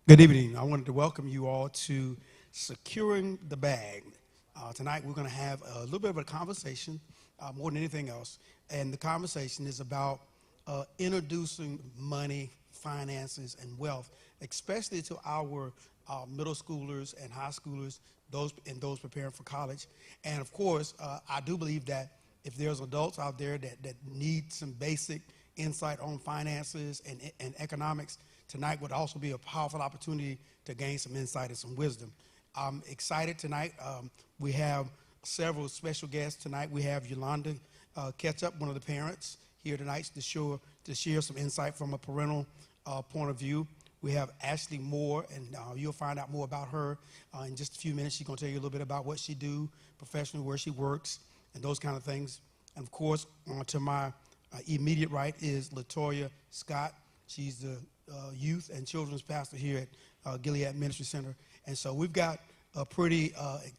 Good evening. I wanted to welcome you all to Securing the Bag. Tonight we're going to have a little bit of a conversation, more than anything else. And the conversation is about introducing money, finances, and wealth, especially to our middle schoolers and high schoolers, those preparing for college. And of course, I do believe that if there's adults out there that need some basic insight on finances and economics, tonight would also be a powerful opportunity to gain some insight and some wisdom. I'm excited tonight. We have several special guests tonight. We have Yolanda Ketchup, one of the parents, here tonight to share some insight from a parental point of view. We have Ashley Moore, and you'll find out more about her in just a few minutes. She's going to tell you a little bit about what she do professionally, where she works, and those kind of things. And of course, to my immediate right is Latoya Scott. She's the youth and children's pastor here at Gilead Ministry Center. And so we've got a pretty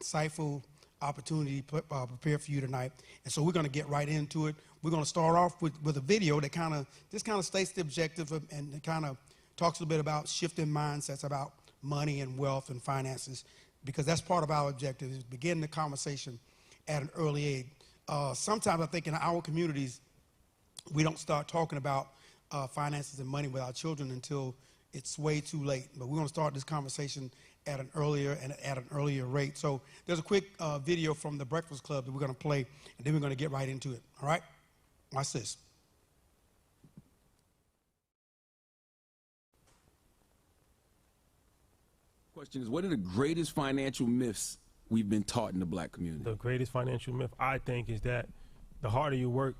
insightful opportunity prepared for you tonight. And so we're going to get right into it. We're going to start off with a video that kind of states the objective and kind of talks a little bit about shifting mindsets about money and wealth and finances, because that's part of our objective, is begin the conversation at an early age. Sometimes I think in our communities, we don't start talking about finances and money with our children until it's way too late. But we're going to start this conversation at an earlier rate. So there's a quick video from the Breakfast Club that we're going to play, and then we're going to get right into it. All right? Watch this. Question is, what are the greatest financial myths we've been taught in the black community? The greatest financial myth, I think, is that the harder you work,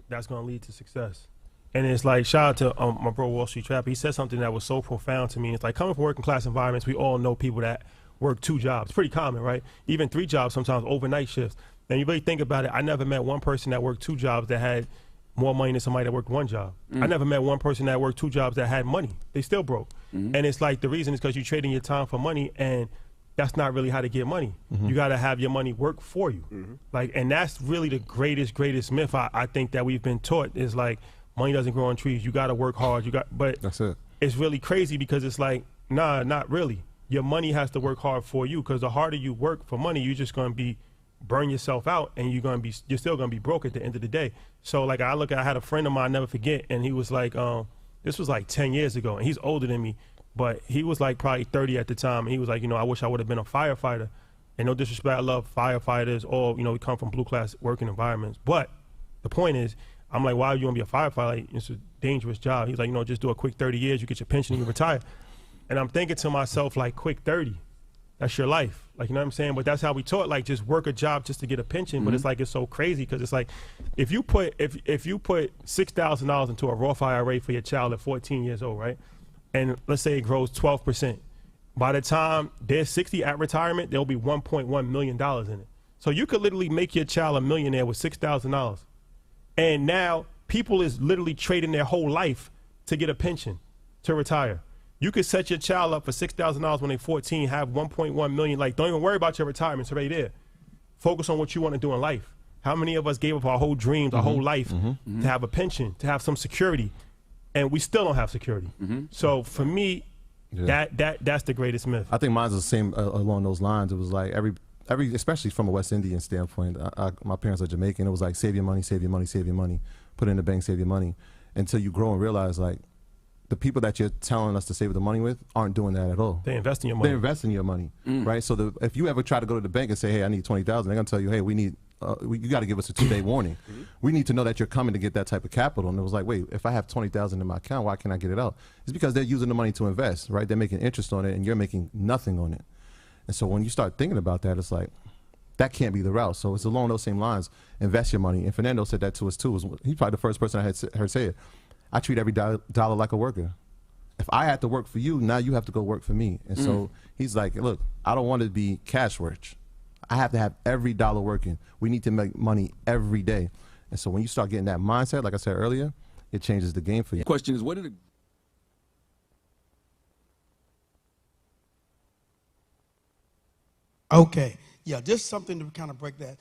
that's going to lead to success. And it's like, shout out to my bro Wall Street Trap. He said something that was so profound to me. It's like, coming from working class environments, we all know people that work 2 jobs. It's pretty common, right? Even 3 jobs, sometimes overnight shifts. And you really think about it, I never met one person that worked 2 jobs that had more money than somebody that worked 1 job. I never met one person that worked 2 jobs that had money. They still broke. And it's like, the reason is because you're trading your time for money, and that's not really how to get money. You got to have your money work for you. And that's really the greatest myth I think that we've been taught, is like, money doesn't grow on trees. You got to work hard. But that's it. It's really crazy, because it's like, nah, not really. Your money has to work hard for you, because the harder you work for money, you're just going to burn yourself out, and you're still going to be broke at the end of the day. So like, I had a friend of mine, I'll never forget, and he was like, this was like 10 years ago, and he's older than me, but he was like probably 30 at the time, and he was like, I wish I would have been a firefighter. And no disrespect, I love firefighters, or we come from blue class working environments. But the point is, I'm like, why you want to be a firefighter? Like, it's a dangerous job. He's like, just do a quick 30 years, you get your pension and you retire. And I'm thinking to myself, like, quick 30, that's your life. Like, you know what I'm saying? But that's how we taught, like, just work a job just to get a pension. But it's like, it's so crazy, because it's like, if you put $6,000 into a Roth IRA for your child at 14 years old, right? And let's say it grows 12%. By the time they're 60 at retirement, there'll be $1.1 million in it. So you could literally make your child a millionaire with $6,000. And now people is literally trading their whole life to get a pension, to retire. You could set your child up for $6,000 when they're 14, have 1.1 million. Like, don't even worry about your retirement. It's already there. Focus on what you want to do in life. How many of us gave up our whole dreams, our whole life to have a pension, to have some security, and we still don't have security? So for me, that's the greatest myth. I think mine's the same along those lines. It was like every, especially from a West Indian standpoint, my parents are Jamaican. It was like, save your money, save your money, save your money. Put it in the bank, save your money. Until you grow and realize, like, the people that you're telling us to save the money with aren't doing that at all. They invest in your money. They invest in your money, right? So if you ever try to go to the bank and say, hey, I need 20,000, they're gonna tell you, hey, you got to give us a 2-day warning. We need to know that you're coming to get that type of capital. And it was like, wait, if I have 20,000 in my account, why can't I get it out? It's because they're using the money to invest, right? They're making interest on it, and you're making nothing on it. And so when you start thinking about that, it's like, that can't be the route. So it's along those same lines. Invest your money. And Fernando said that to us too. He's probably the first person I had heard say it. I treat every dollar like a worker. If I had to work for you, now you have to go work for me. And so he's like, look, I don't want to be cash rich. I have to have every dollar working. We need to make money every day. And so when you start getting that mindset, like I said earlier, it changes the game for you. Question is, what are the Okay. Yeah, just something to kind of break that.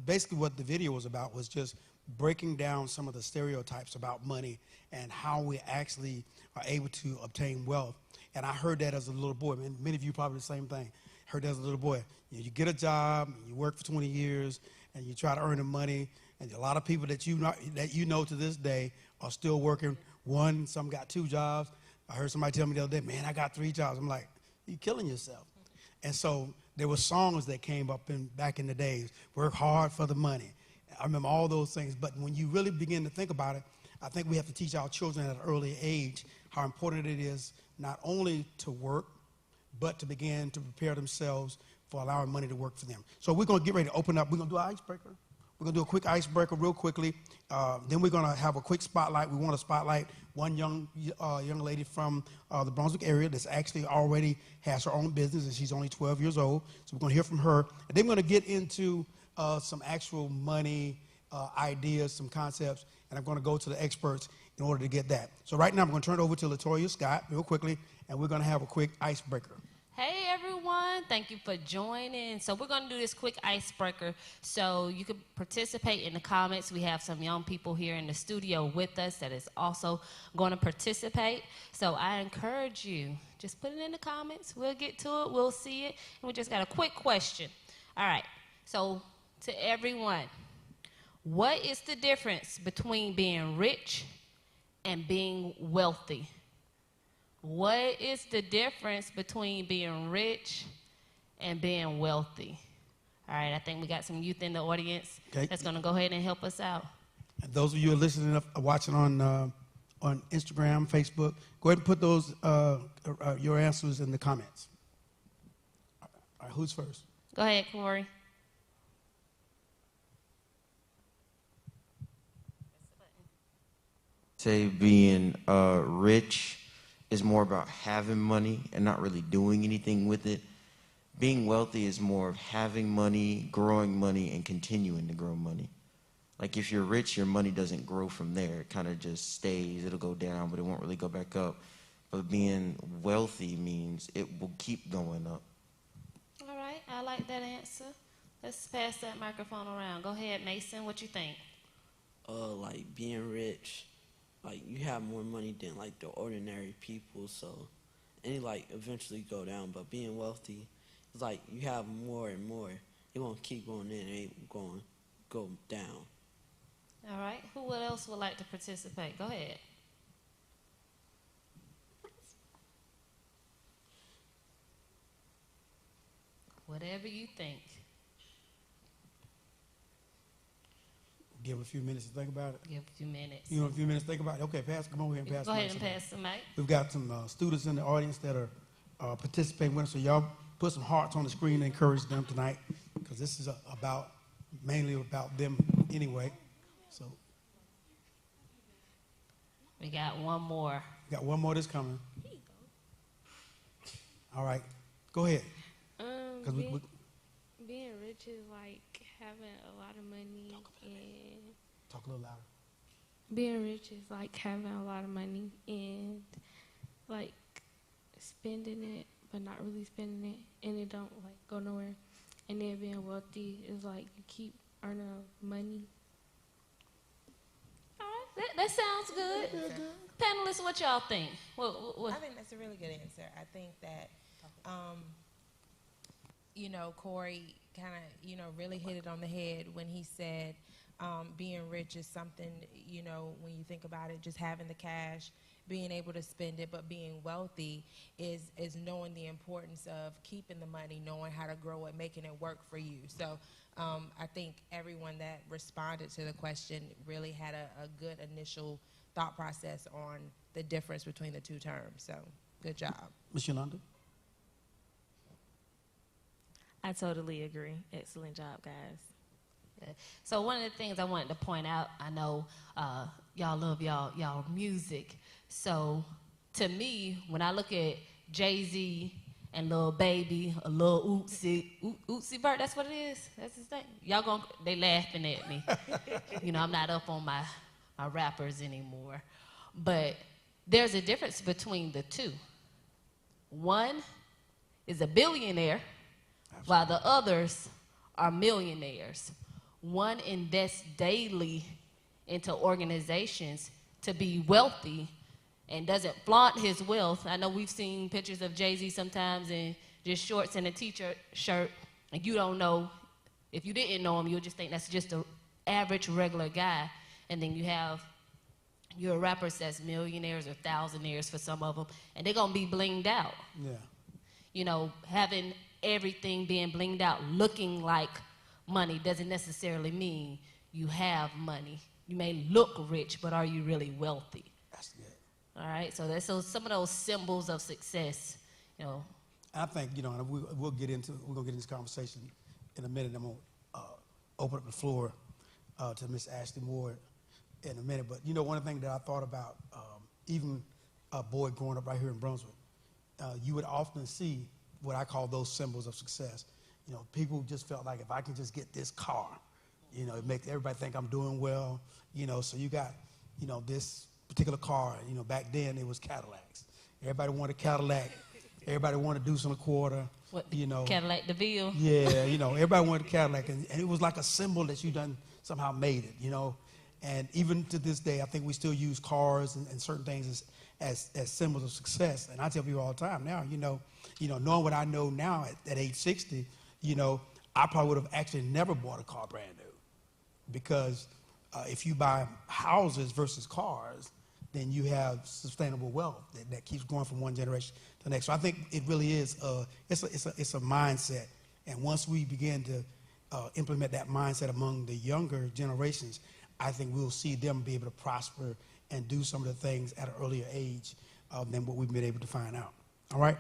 Basically what the video was about was just breaking down some of the stereotypes about money and how we actually are able to obtain wealth. And I heard that as a little boy. Man, many of you probably the same thing. Heard that as a little boy. You get a job, you work for 20 years, and you try to earn the money. And a lot of people that you know to this day are still working one, some got 2 jobs. I heard somebody tell me the other day, man, I got 3 jobs. I'm like, you're killing yourself. And so there were songs that came up back in the days, work hard for the money. I remember all those things. But when you really begin to think about it, I think we have to teach our children at an early age how important it is not only to work, but to begin to prepare themselves for allowing money to work for them. So we're going to get ready to open up. We're going to do an icebreaker. We're going to do a quick icebreaker real quickly. Then we're going to have a quick spotlight. We want to spotlight one young lady from the Brunswick area that's actually already has her own business, and she's only 12 years old. So we're going to hear from her. And then we're going to get into some actual money ideas, some concepts, and I'm going to go to the experts in order to get that. So right now I'm going to turn it over to Latoya Scott real quickly, and we're going to have a quick icebreaker. Hey everyone, thank you for joining. So we're going to do this quick icebreaker so you can participate in the comments. We have some young people here in the studio with us that is also going to participate. So I encourage you, just put it in the comments. We'll get to it. We'll see it. And we just got a quick question. All right. So to everyone, what is the difference between being rich and being wealthy? What is the difference between being rich and being wealthy? All right, I think we got some youth in the audience that's going to go ahead and help us out. And those of you who are listening, watching on Instagram, Facebook, go ahead and put those your answers in the comments. All right, who's first? Go ahead, Corey. Say being rich is more about having money and not really doing anything with it. Being wealthy is more of having money, growing money, and continuing to grow money. Like if you're rich, your money doesn't grow from there. It kind of just stays. It'll go down, but it won't really go back up. But being wealthy means it will keep going up. All right, I like that answer. Let's pass that microphone around. Go ahead, Mason, what you think? Like being rich, like you have more money than like the ordinary people, so and it like eventually go down. But being wealthy, it's like you have more and more. It won't keep going in. It ain't going to go down. All right, who else would like to participate? Go ahead. Whatever you think. Give a few minutes to think about it. Give a few minutes. You want a few minutes to think about it? Okay, come over here and pass Go the ahead and mic. pass the mic. We've got some students in the audience that are participating with us, so y'all put some hearts on the screen to encourage them tonight, because this is mainly about them anyway. So We got one more. we got one more that's coming. All right, go ahead. 'Cause Being rich is like having a lot of money, and Talk a little louder. being rich is like having a lot of money and like spending it, but not really spending it, and it don't like go nowhere. And then being wealthy is like you keep earning money. All right, that sounds good. Panelists, what y'all think? I think that's a really good answer. I think that, Corey kind of, really hit it on the head when he said being rich is something, when you think about it, just having the cash, being able to spend it, but being wealthy is knowing the importance of keeping the money, knowing how to grow it, making it work for you. So I think everyone that responded to the question really had a good initial thought process on the difference between the two terms. So good job. Ms. Yolanda? I totally agree. Excellent job, guys. So one of the things I wanted to point out, I know y'all love y'all music. So to me, when I look at Jay-Z and Lil Baby, a Lil Uzi Vert, that's what it is? That's his name? They laughing at me. I'm not up on my rappers anymore. But there's a difference between the two. One is a billionaire, while the others are millionaires. One invests daily into organizations to be wealthy, and doesn't flaunt his wealth. I know we've seen pictures of Jay-Z sometimes in just shorts and a t-shirt shirt, and you don't know, if you didn't know him, you'll just think that's just an average, regular guy. And then you have your rappers that's millionaires or thousandaires for some of them, and they're gonna be blinged out. Yeah. You know, having everything being blinged out, looking like money doesn't necessarily mean you have money. You may look rich, but are you really wealthy? That's good. All right, so that's some of those symbols of success, you know. I think, you know, and we're gonna get into this conversation in a minute. I'm gonna open up the floor to Miss Ashley Moore in a minute. But you know, one of the things that I thought about, even a boy growing up right here in Brunswick, you would often see what I call those symbols of success. You know, people just felt like if I can just get this car, you know, it makes everybody think I'm doing well. You know, so you got, you know, this particular car. You know, back then it was Cadillacs. Everybody wanted a Cadillac. Everybody wanted Deuce and a quarter. What, you know, Cadillac DeVille? Yeah, you know, everybody wanted a Cadillac, and it was like a symbol that you done somehow made it. You know, and even to this day, I think we still use cars and certain things as symbols of success. And I tell people all the time now, you know, knowing what I know now at age 60, you know, I probably would have actually never bought a car brand new, because if you buy houses versus cars, then you have sustainable wealth that keeps going from one generation to the next. So I think it really is it's a mindset, and once we begin to implement that mindset among the younger generations, I think we'll see them be able to prosper and do some of the things at an earlier age than what we've been able to find out. All right?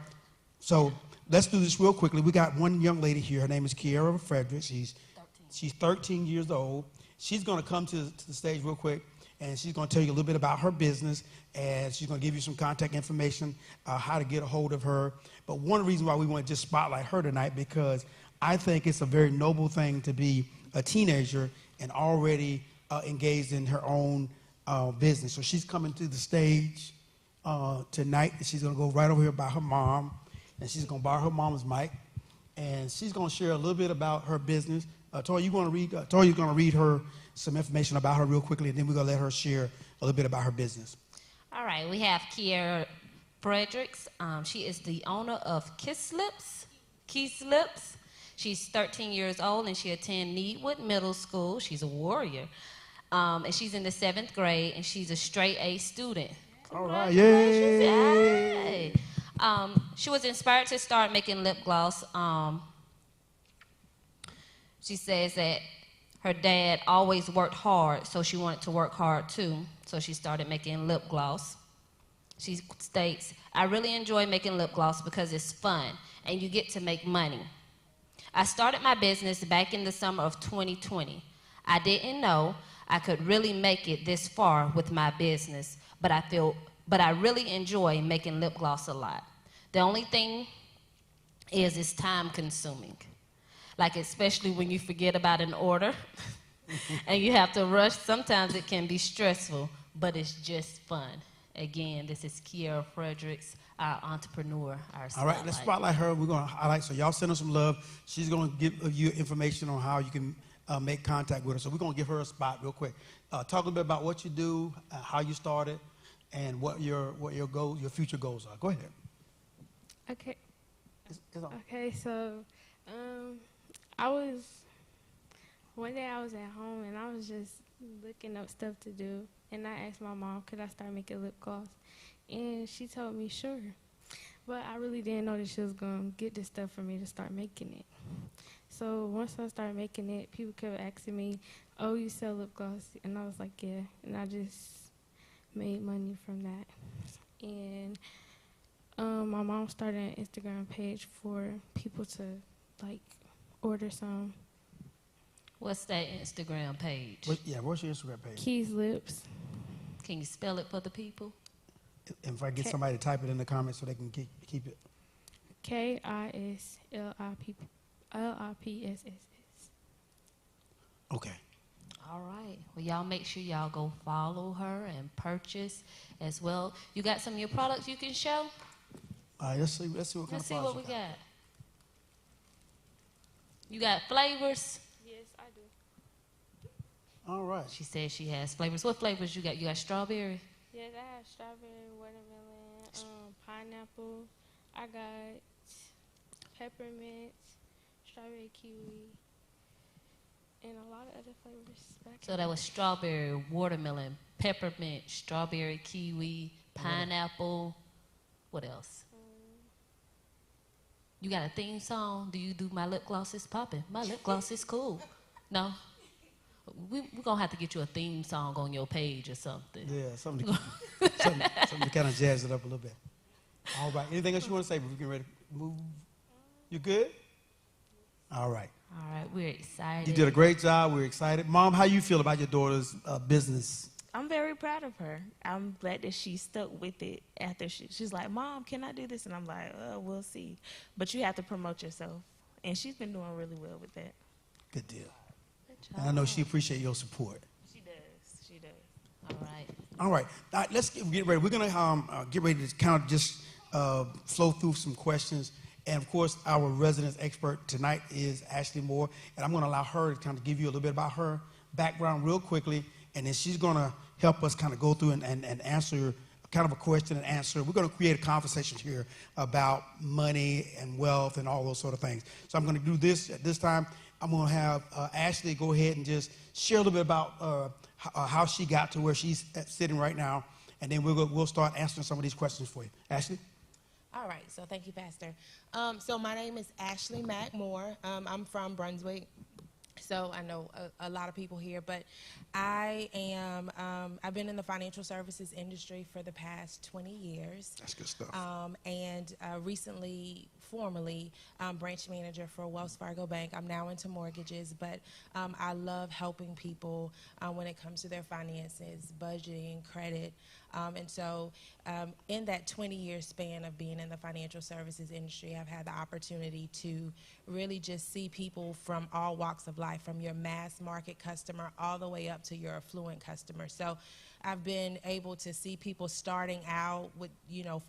So let's do this real quickly. We got one young lady here. Her name is Kiara Frederick. She's 13 years old. She's going to come to the stage real quick, and she's going to tell you a little bit about her business, and she's going to give you some contact information, how to get a hold of her. But one of the reasons why we want to just spotlight her tonight, because I think it's a very noble thing to be a teenager and already engaged in her own business. So she's coming to the stage tonight. She's going to go right over here by her mom, and she's going to borrow her mom's mic, and she's going to share a little bit about her business. Tori, you're going to read her some information about her real quickly, and then we're going to let her share a little bit about her business. All right, we have Kiara Fredericks. She is the owner of Keyslips. She's 13 years old, and she attends Needwood Middle School. She's a warrior. And she's in the 7th grade, and she's a straight A student. All right, yay! Yay. She was inspired to start making lip gloss. She says that her dad always worked hard, so she wanted to work hard too. So she started making lip gloss. She states, "I really enjoy making lip gloss because it's fun and you get to make money. I started my business back in the summer of 2020. I didn't know I could really make it this far with my business, but I really enjoy making lip gloss a lot. The only thing is it's time consuming. Like, especially when you forget about an order and you have to rush. Sometimes it can be stressful, but it's just fun." Again, this is Kiara Fredericks, our entrepreneur, our spotlight. All right, let's spotlight her. We're going to highlight, so y'all send her some love. She's going to give you information on how you can make contact with her. So we're going to give her a spot real quick. Talk a little bit about what you do, how you started, and what your future goals are. Go ahead. Okay. It's on. Okay, so one day I was at home and I was just looking up stuff to do, and I asked my mom, could I start making lip gloss? And she told me sure. But I really didn't know that she was going to get this stuff for me to start making it. So once I started making it, people kept asking me, "Oh, you sell lip gloss?" And I was like, "Yeah." And I just made money from that. And my mom started an Instagram page for people to, like, order some. What's that Instagram page? What's your Instagram page? Keyslips. Can you spell it for the people? And if I get somebody to type it in the comments so they can keep it. KISLIPSS. Okay. All right. Well, y'all make sure y'all go follow her and purchase as well. You got some of your products you can show? Let's see what kind of products. Let's see what we got. You got flavors? Yes, I do. All right. She says she has flavors. What flavors you got? You got strawberry? Yes, I have strawberry, watermelon, pineapple. I got peppermint, strawberry kiwi, and a lot of other flavors. So that was strawberry, watermelon, peppermint, strawberry, kiwi, pineapple. What else? You got a theme song? Do you do My Lip Gloss is Poppin'? My lip gloss is cool. No? We're going to have to get you a theme song on your page or something. Yeah, something to kind of jazz it up a little bit. All right. Anything else you want to say before we get ready to move? You good? All right. All right, we're excited. You did a great job. We're excited. Mom, how you feel about your daughter's business? I'm very proud of her. I'm glad that she stuck with it after she's like, Mom, can I do this? And I'm like, we'll see. But you have to promote yourself. And she's been doing really well with that. Good deal. And I know she appreciates your support. She does. She does. All right. All right. Now, let's get ready. We're going to get ready to kind of just flow through some questions. And, of course, our resident expert tonight is Ashley Moore. And I'm going to allow her to kind of give you a little bit about her background real quickly. And then she's going to help us kind of go through and answer kind of a question and answer. We're going to create a conversation here about money and wealth and all those sort of things. So I'm going to do this at this time. I'm going to have Ashley go ahead and just share a little bit about how she got to where she's sitting right now. And then we'll start answering some of these questions for you. Ashley? All right, so thank you, Pastor. So my name is Ashley Mack Moore. I'm from Brunswick. So I know a lot of people here, but I've been in the financial services industry for the past 20 years. That's good stuff. And recently, formally, branch manager for Wells Fargo Bank. I'm now into mortgages, but I love helping people when it comes to their finances, budgeting, credit. And so in that 20-year span of being in the financial services industry, I've had the opportunity to really just see people from all walks of life, from your mass market customer all the way up to your affluent customer. So I've been able to see people starting out with,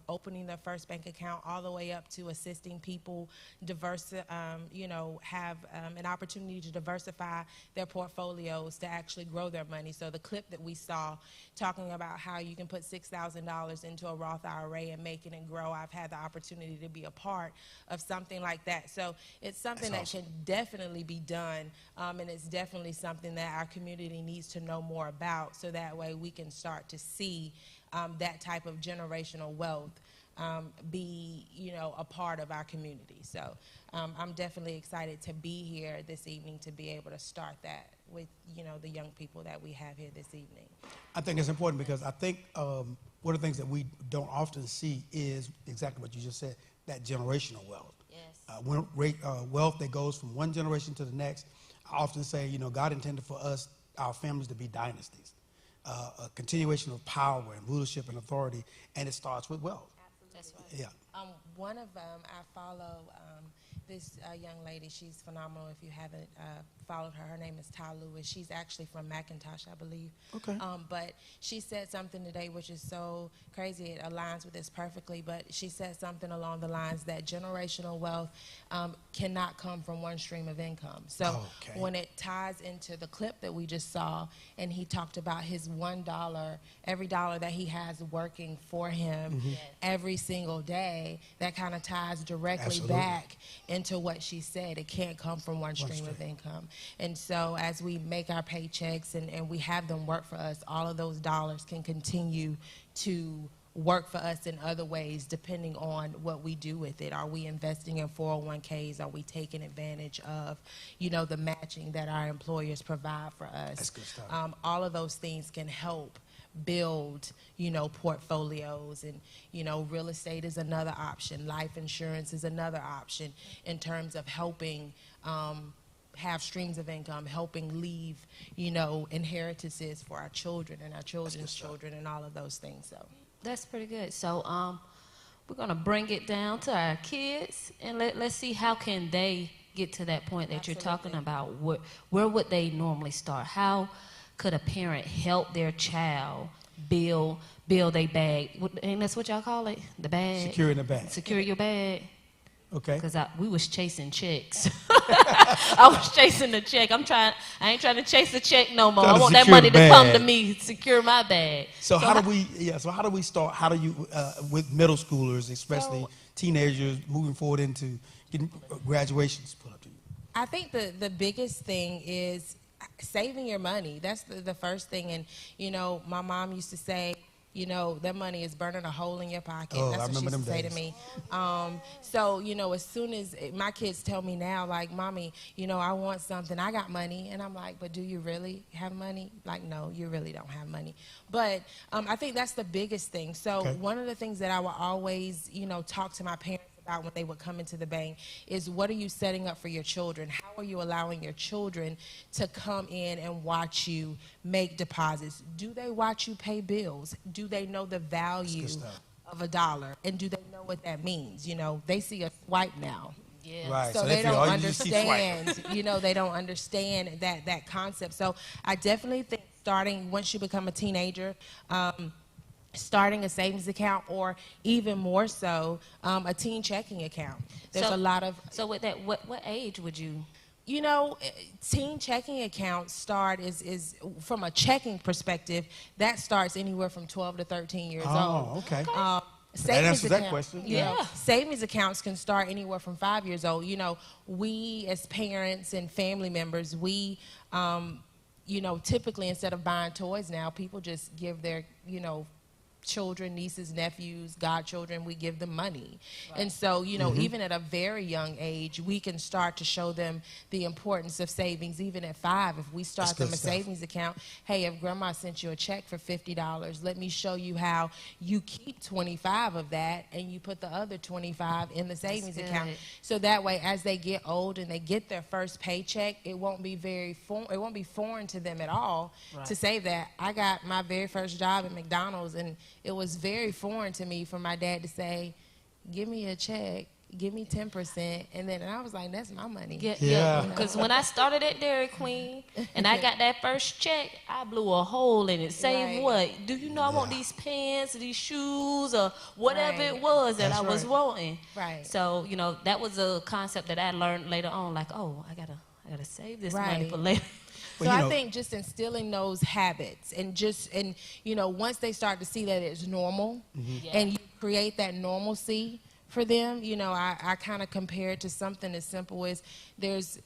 opening their first bank account all the way up to assisting people have an opportunity to diversify their portfolios to actually grow their money. So the clip that we saw talking about how you can put $6,000 into a Roth IRA and make it and grow, I've had the opportunity to be a part of something like that. So it's something that can definitely be done, and it's definitely something that our community needs to know more about, so that way we can start to see that type of generational wealth be, a part of our community. So I'm definitely excited to be here this evening to be able to start that with, the young people that we have here this evening. I think it's important because I think one of the things that we don't often see is exactly what you just said, that generational wealth. Yes. Wealth that goes from one generation to the next. I often say, God intended for us, our families, to be dynasties. A continuation of power and rulership and authority, and it starts with wealth. That's right. Yeah. One of them, I follow this young lady. She's phenomenal. If you haven't followed her, her name is Ty Lewis. She's actually from McIntosh, I believe. Okay. But she said something today which is so crazy. It aligns with this perfectly. But she said something along the lines that generational wealth cannot come from one stream of income. So when it ties into the clip that we just saw, and he talked about his $1, every dollar that he has working for him every single day, that kind of ties directly back into what she said. It can't come from one stream of income. And so as we make our paychecks and we have them work for us, all of those dollars can continue to work for us in other ways depending on what we do with it. Are we investing in 401ks? Are we taking advantage of, the matching that our employers provide for us? That's good stuff. All of those things can help build, portfolios, and, real estate is another option. Life insurance is another option in terms of helping have streams of income, helping leave, inheritances for our children and our children's children and all of those things. So that's pretty good. So we're going to bring it down to our kids, and let's see how can they get to that point that you're talking about. Where would they normally start? How could a parent help their child build a bag? And that's what y'all call it? The bag? Securing the bag. Secure your bag. Okay. Because we was chasing checks. I was chasing the check. I ain't trying to chase the check no more. Trying I to want that secure money the to come bag. to me, secure my bag. So how do we start? How do you, with middle schoolers, especially teenagers, moving forward into getting graduations put up to you? I think the biggest thing is saving your money. That's the first thing. And, you know, my mom used to say, you know, that money is burning a hole in your pocket. Oh, That's I what she remember used to them say to me. So, you know, as soon as my kids tell me now, like, Mommy, you know, I want something, I got money. And I'm like, but do you really have money? Like, no, you really don't have money. But I think that's the biggest thing. So one of the things that I will always, you know, talk to my parents about when they would come into the bank is, what are you setting up for your children? How are you allowing your children to come in and watch you make deposits? Do they watch you pay bills? Do they know the value of $1? And do they know what that means? You know, they see a swipe now. Yeah. Right. So they don't understand, you know, they don't understand that concept. So I definitely think starting, once you become a teenager, starting a savings account, or even more so, a teen checking account. There's a lot of... So with that, what age would you... You know, teen checking accounts start is from a checking perspective, that starts anywhere from 12 to 13 years old. Oh, okay. Savings answers that account- question. Yeah. Savings accounts can start anywhere from 5 years old. You know, we as parents and family members, we, you know, typically instead of buying toys now, people just give their, you know, children, nieces, nephews, godchildren, we give them money. Right. And so, you know, even at a very young age, we can start to show them the importance of savings, even at 5. If we start them a savings account, hey, if grandma sent you a check for $50, let me show you how you keep 25 of that and you put the other 25 in the savings account. So that way, as they get old and they get their first paycheck, it won't be foreign to them at all to save that. I got my very first job at McDonald's, and it was very foreign to me for my dad to say, give me a check, give me 10%, and I was like, that's my money. Yeah. Because when I started at Dairy Queen and I got that first check, I blew a hole in it. Saved what? Do you know I want these pants, these shoes, or whatever it was that I was wanting. Right. So, you know, that was a concept that I learned later on, like, oh, I gotta save this money for later. So I think just instilling those habits and you know, once they start to see that it's normal and you create that normalcy for them, you know, I kind of compare it to something as simple as there's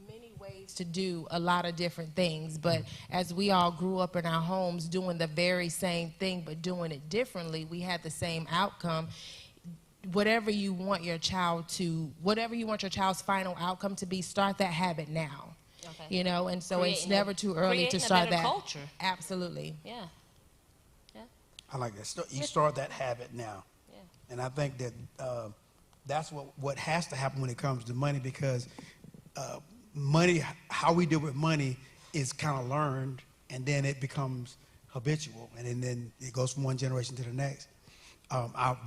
many ways to do a lot of different things, but as we all grew up in our homes doing the very same thing but doing it differently, we had the same outcome. Whatever you want your child's final outcome to be, start that habit now. Okay. You know, and so it's never too early to start that. Culture. Absolutely. Yeah. Yeah. I like that. You start that habit now. Yeah. And I think that that's what has to happen when it comes to money, because money, how we deal with money is kind of learned, and then it becomes habitual, and then it goes from one generation to the next.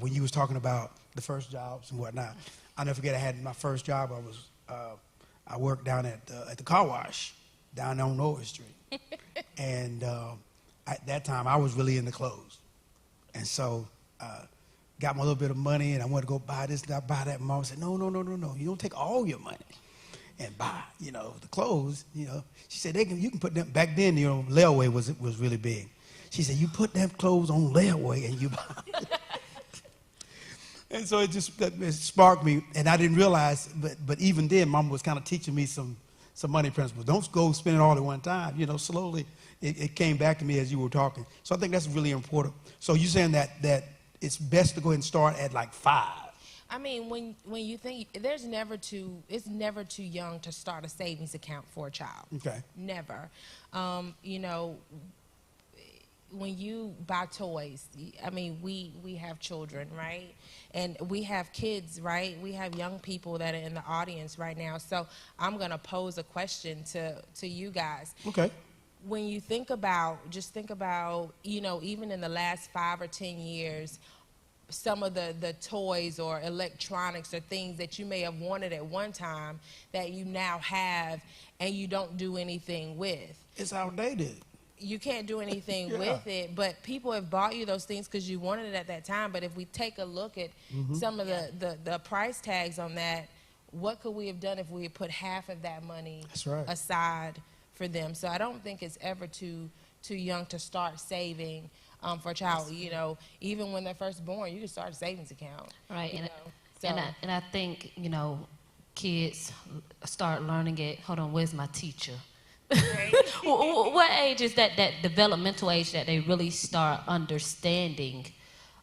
When you was talking about the first jobs and whatnot, I'll never forget I had my first job. I worked down at the car wash down on Norwood Street. And at that time, I was really into clothes. And so got my little bit of money, and I wanted to go buy this and buy that. And Mom said, no. You don't take all your money and buy, you know, the clothes. You know, she said, you can put them, back then, you know, layaway was really big. She said, you put them clothes on layaway and you buy. And so it sparked me, and I didn't realize, but even then, Mom was kind of teaching me some money principles. Don't go spend it all at one time. You know, slowly it came back to me as you were talking. So I think that's really important. So you're saying that it's best to go ahead and start at like 5. I mean, when you think it's never too young to start a savings account for a child. Okay. Never. You know, when you buy toys, I mean, we have children, right? And we have kids, right? We have young people that are in the audience right now. So I'm going to pose a question to you guys. Okay. When you think about, you know, even in the last 5 or 10 years, some of the toys or electronics or things that you may have wanted at one time that you now have and you don't do anything with. It's outdated. you can't do anything Yeah. with it, but people have bought you those things because you wanted it at that time. But if we take a look at some of the price tags on that, what could we have done if we had put half of that money That's right. aside for them? So I don't think it's ever too young to start saving for a child. You know, even when they're first born, you can start a savings account. Right, you and, know, and I think, you know, kids start learning it. Hold on, where's my teacher? What age is that developmental age that they really start understanding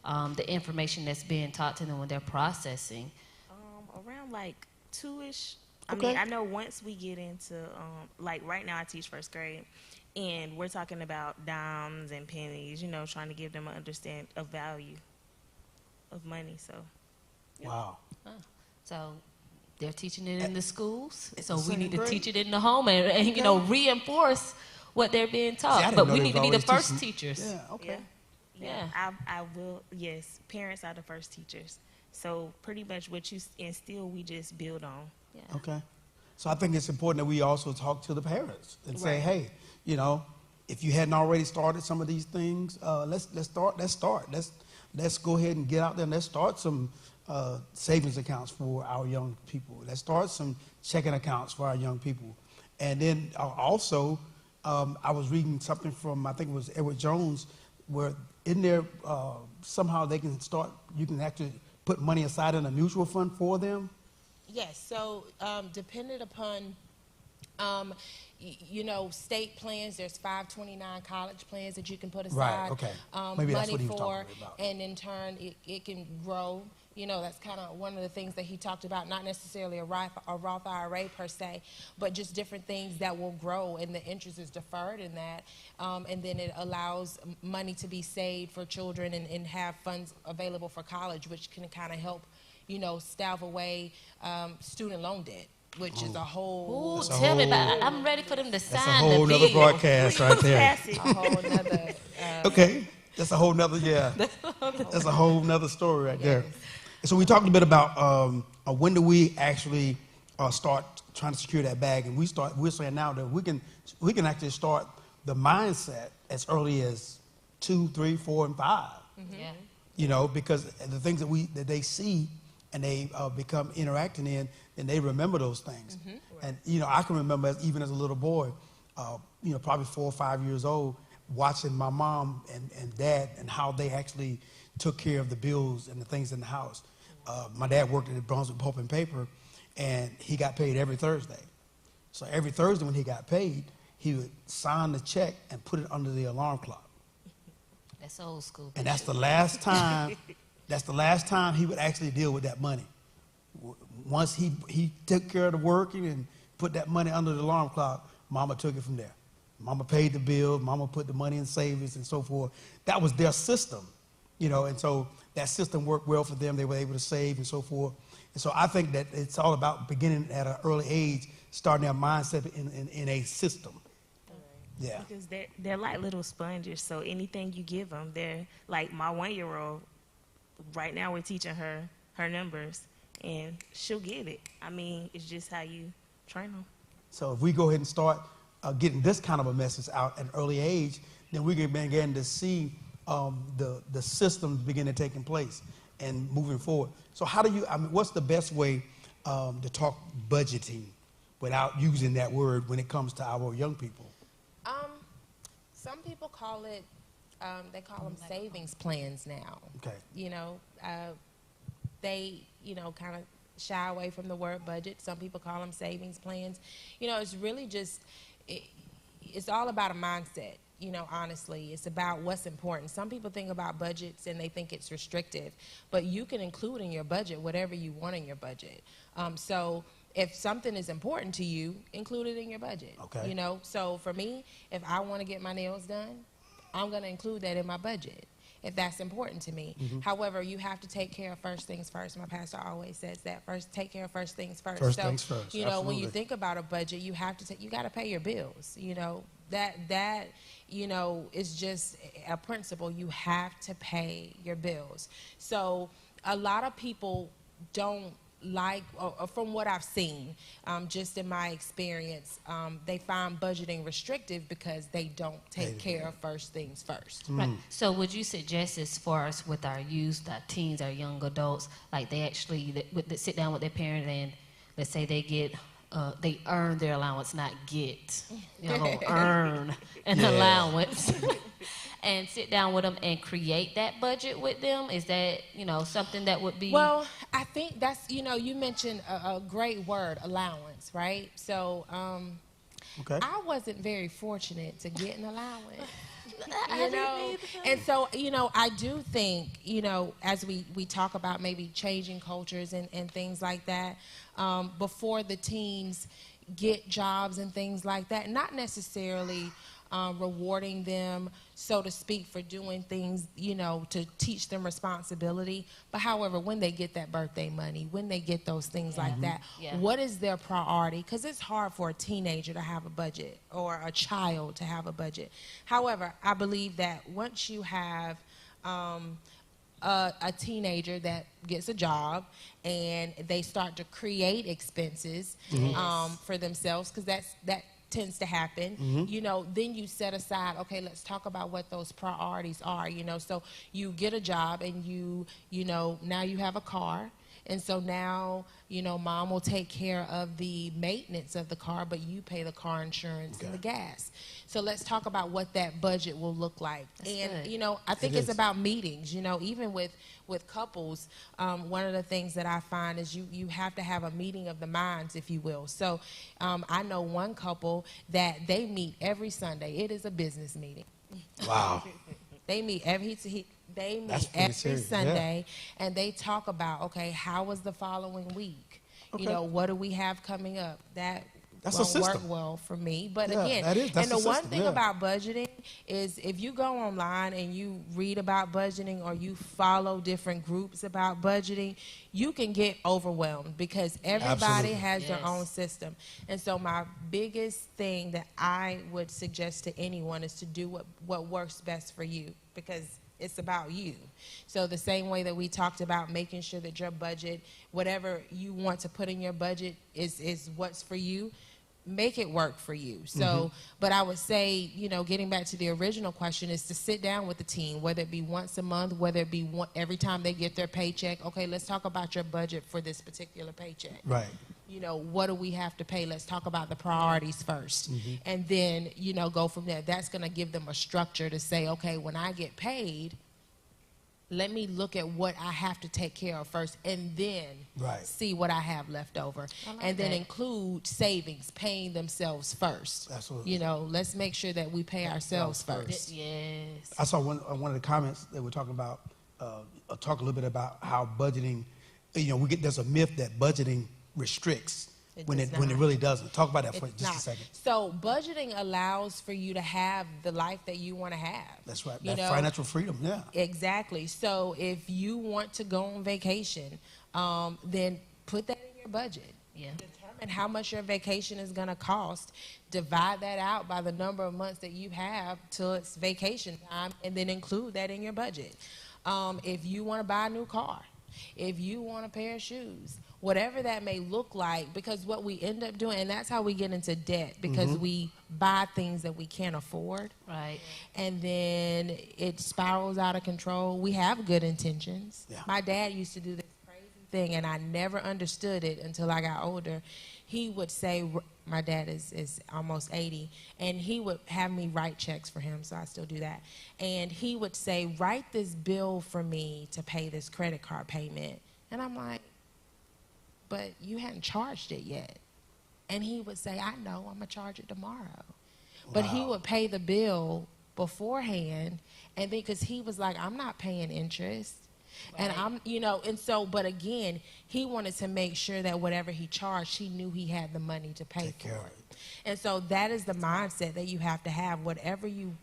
the information that's being taught to them when they're processing? Around like 2-ish. I Okay. mean, I know once we get into, like right now I teach first grade, and we're talking about dimes and pennies, you know, trying to give them an understand of value of money. So, Wow. So they're teaching it in the schools. It's So the we need to second teach grade? it in the home and you know, reinforce what they're being See, I taught. didn't But know we they need to was be the always first teaching- teachers. Yeah, okay. yeah, Yeah. I will, yes, parents are the first teachers. So pretty much what you instill, we just build on. Yeah. Okay. So I think it's important that we also talk to the parents and say, Right. hey, you know, if you hadn't already started some of these things, let's start. Let's go ahead and get out there and let's start some savings accounts for our young people. Let's start some checking accounts for our young people. And then also, I was reading something from, I think it was Edward Jones, where in there somehow they can start, you can actually put money aside in a mutual fund for them. Yes, so dependent upon, you know, state plans, there's 529 college plans that you can put aside. okay. Maybe that's money what he was for, talking about. and in turn, it can grow. You know, that's kind of one of the things that he talked about, not necessarily a Roth IRA per se, but just different things that will grow, and the interest is deferred in that. And then it allows money to be saved for children and have funds available for college, which can kind of help, you know, stave away student loan debt, which is a whole, Ooh, That's a tell me whole- about it. I'm ready for them to That's a sign whole the nother bill. broadcast right there. Pass it. a whole nother. Okay, that's a whole nother, yeah. That's a whole nother story right there. So we talked a bit about when do we actually start trying to secure that bag, and we're saying now that we can actually start the mindset as early as 2, 3, 4, and 5. Yeah. You know, because the things that they see and they become interacting in, and they remember those things. And you know, I can remember even as a little boy, you know, probably 4 or 5 years old, watching my mom and dad and how they actually took care of the bills and the things in the house. My dad worked at Brunswick Pulp and Paper, and he got paid every Thursday. So every Thursday when he got paid, he would sign the check and put it under the alarm clock. That's old school. And that's the last time. That's the last time he would actually deal with that money. Once he took care of the working and put that money under the alarm clock, Mama took it from there. Mama paid the bill. Mama put the money in savings and so forth. That was their system, you know. And so that system worked well for them. They were able to save and so forth. And so I think that it's all about beginning at an early age, starting their mindset in a system. Yeah. Because they're like little sponges, so anything you give them, they're like my 1-year-old. Right now we're teaching her numbers, and she'll get it. I mean, it's just how you train them. So if we go ahead and start getting this kind of a message out at an early age, then we can begin to see the systems begin to taking place and moving forward. So how do you, I mean, what's the best way to talk budgeting without using that word when it comes to our young people? Some people call it, they call them savings plans now. Okay. You know, they, you know, kind of shy away from the word budget. Some people call them savings plans. You know, it's really just, it's all about a mindset. You know, honestly, it's about what's important. Some people think about budgets and they think it's restrictive, but you can include in your budget whatever you want in your budget. So if something is important to you, include it in your budget. Okay. You know, so for me, if I want to get my nails done, I'm going to include that in my budget if that's important to me. However, you have to take care of first things first. My pastor always says that. First, take care of first things first. First so, things first, you know, when you absolutely. think about a budget, you have to you got to pay your bills. You know, that you know is just a principle. You have to pay your bills. So a lot of people don't like, or from what I've seen, just in my experience, they find budgeting restrictive because they don't take care of first things first. Right. So would you suggest, as far as with our youth, our teens, our young adults, like they actually they sit down with their parent and let's say they get they earn their allowance, not get, earn an allowance, and sit down with them and create that budget with them? Is that, something that would be? Well, I think that's, you mentioned a great word, allowance, right? So Okay. I wasn't very fortunate to get an allowance. And so, I do think, as we talk about maybe changing cultures and things like that, before the teens get jobs and things like that, not necessarily rewarding them, so to speak, for doing things, to teach them responsibility. But however, when they get that birthday money, when they get those things like that, what is their priority? Because it's hard for a teenager to have a budget or a child to have a budget. However, I believe that once you have a teenager that gets a job and they start to create expenses for themselves, because that tends to happen, then you set aside, okay, let's talk about what those priorities are, so you get a job and now you have a car. And so now, mom will take care of the maintenance of the car, but you pay the car insurance and the gas. So let's talk about what that budget will look like. That's good. I think it's about meetings, even with couples. One of the things that I find is you have to have a meeting of the minds, if you will. So I know one couple that they meet every Sunday. It is a business meeting. Wow. They meet every Sunday, and they talk about, okay, how was the following week? Okay. What do we have coming up? That's won't work well for me. But again, and the one thing about budgeting is if you go online and you read about budgeting or you follow different groups about budgeting, you can get overwhelmed because everybody has their own system. And so my biggest thing that I would suggest to anyone is to do what works best for you, because it's about you. So the same way that we talked about making sure that your budget, whatever you want to put in your budget is what's for you, make it work for you. So, but I would say, getting back to the original question, is to sit down with the team, whether it be once a month, whether it be every time they get their paycheck. Okay, let's talk about your budget for this particular paycheck. Right. What do we have to pay? Let's talk about the priorities first. And then, go from there. That's going to give them a structure to say, okay, when I get paid, let me look at what I have to take care of first, and then see what I have left over. And then include savings, paying themselves first. Absolutely. Let's make sure that we pay ourselves first. Yes. I saw one of the comments that we're talking about, talk a little bit about how budgeting, there's a myth that budgeting restricts when it really doesn't. Talk about that for just a second. So budgeting allows for you to have the life that you want to have. That's right. That financial freedom, yeah. Exactly. So if you want to go on vacation, then put that in your budget. Yeah. Determine how much your vacation is going to cost. Divide that out by the number of months that you have till it's vacation time, and then include that in your budget. If you want to buy a new car, if you want a pair of shoes, whatever that may look like, because what we end up doing, and that's how we get into debt, because we buy things that we can't afford. Right. And then it spirals out of control. We have good intentions. Yeah. My dad used to do this crazy thing, and I never understood it until I got older. He would say, my dad is almost 80, and he would have me write checks for him, so I still do that. And he would say, write this bill for me to pay this credit card payment. And I'm like, but you hadn't charged it yet. And he would say, I know, I'm going to charge it tomorrow. But he would pay the bill beforehand, and then because he was like, I'm not paying interest. Right. And and so, but again, he wanted to make sure that whatever he charged, he knew he had the money to pay for it. And so that is the mindset that you have to have. Whatever you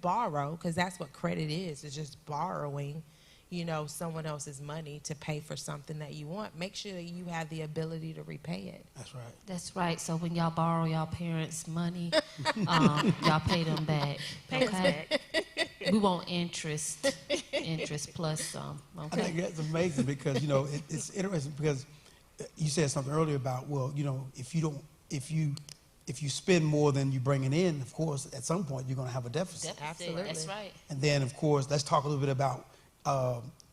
borrow, because that's what credit is just borrowing, someone else's money to pay for something that you want. Make sure that you have the ability to repay it. That's right. That's right. So when y'all borrow y'all parents' money, y'all pay them back. Pay us back. We want interest plus some. Okay. I think that's amazing because, it's interesting because, you said something earlier about, well, you know, if you spend more than you're bringing in, of course, at some point you're going to have a deficit. Deficit, that's right. And then, of course, let's talk a little bit about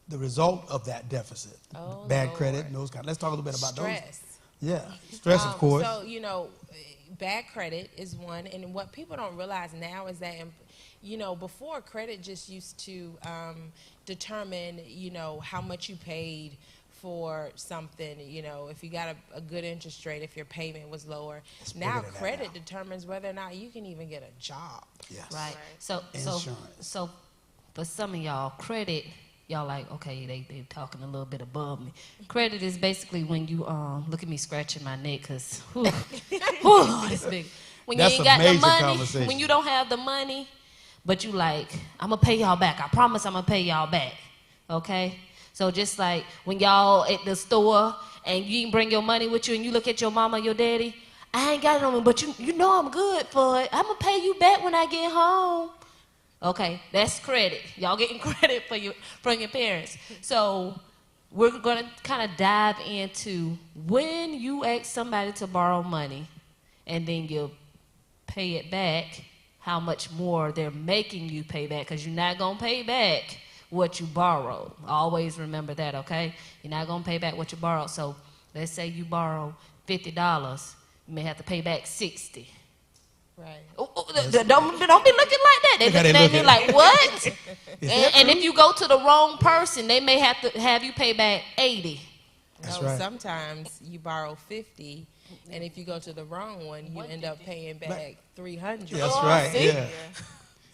the result of that deficit, Oh, bad Lord. credit, and those kind. Let's talk a little bit about Stress. those. Yeah, stress, of course. So, you know, bad credit is one. And what people don't realize now is that, you know, before credit just used to determine, you know, how much you paid for something, you know, if you got a good interest rate, if your payment was lower. Now credit determines whether or not you can even get a job. Yes. Right. So Insurance. for some of y'all, credit, y'all like, okay, they talking a little bit above me. Credit is basically when you look at me scratching my neck, cause it's big. When That's you ain't a got the major money, conversation. when you don't have the money, but you like, I'm gonna pay y'all back. I promise I'm gonna pay y'all back. Okay? So just like when y'all at the store and you didn't bring your money with you and you look at your mama or your daddy, I ain't got it on me, but you know I'm good for it. I'm gonna pay you back when I get home. Okay, that's credit. Y'all getting credit from your parents. So we're gonna kind of dive into when you ask somebody to borrow money and then you pay it back, how much more they're making you pay back, because you're not gonna pay back what you borrowed. Always remember that, okay? You're not gonna pay back what you borrowed. So let's say you borrow $50, you may have to pay back $60. Right. Don't be looking like that. They looking at me like, what? and if you go to the wrong person, they may have to have you pay back $80. That's No, right. sometimes you borrow $50, and if you go to the wrong one, you end up paying back $300. That's right. see? Yeah.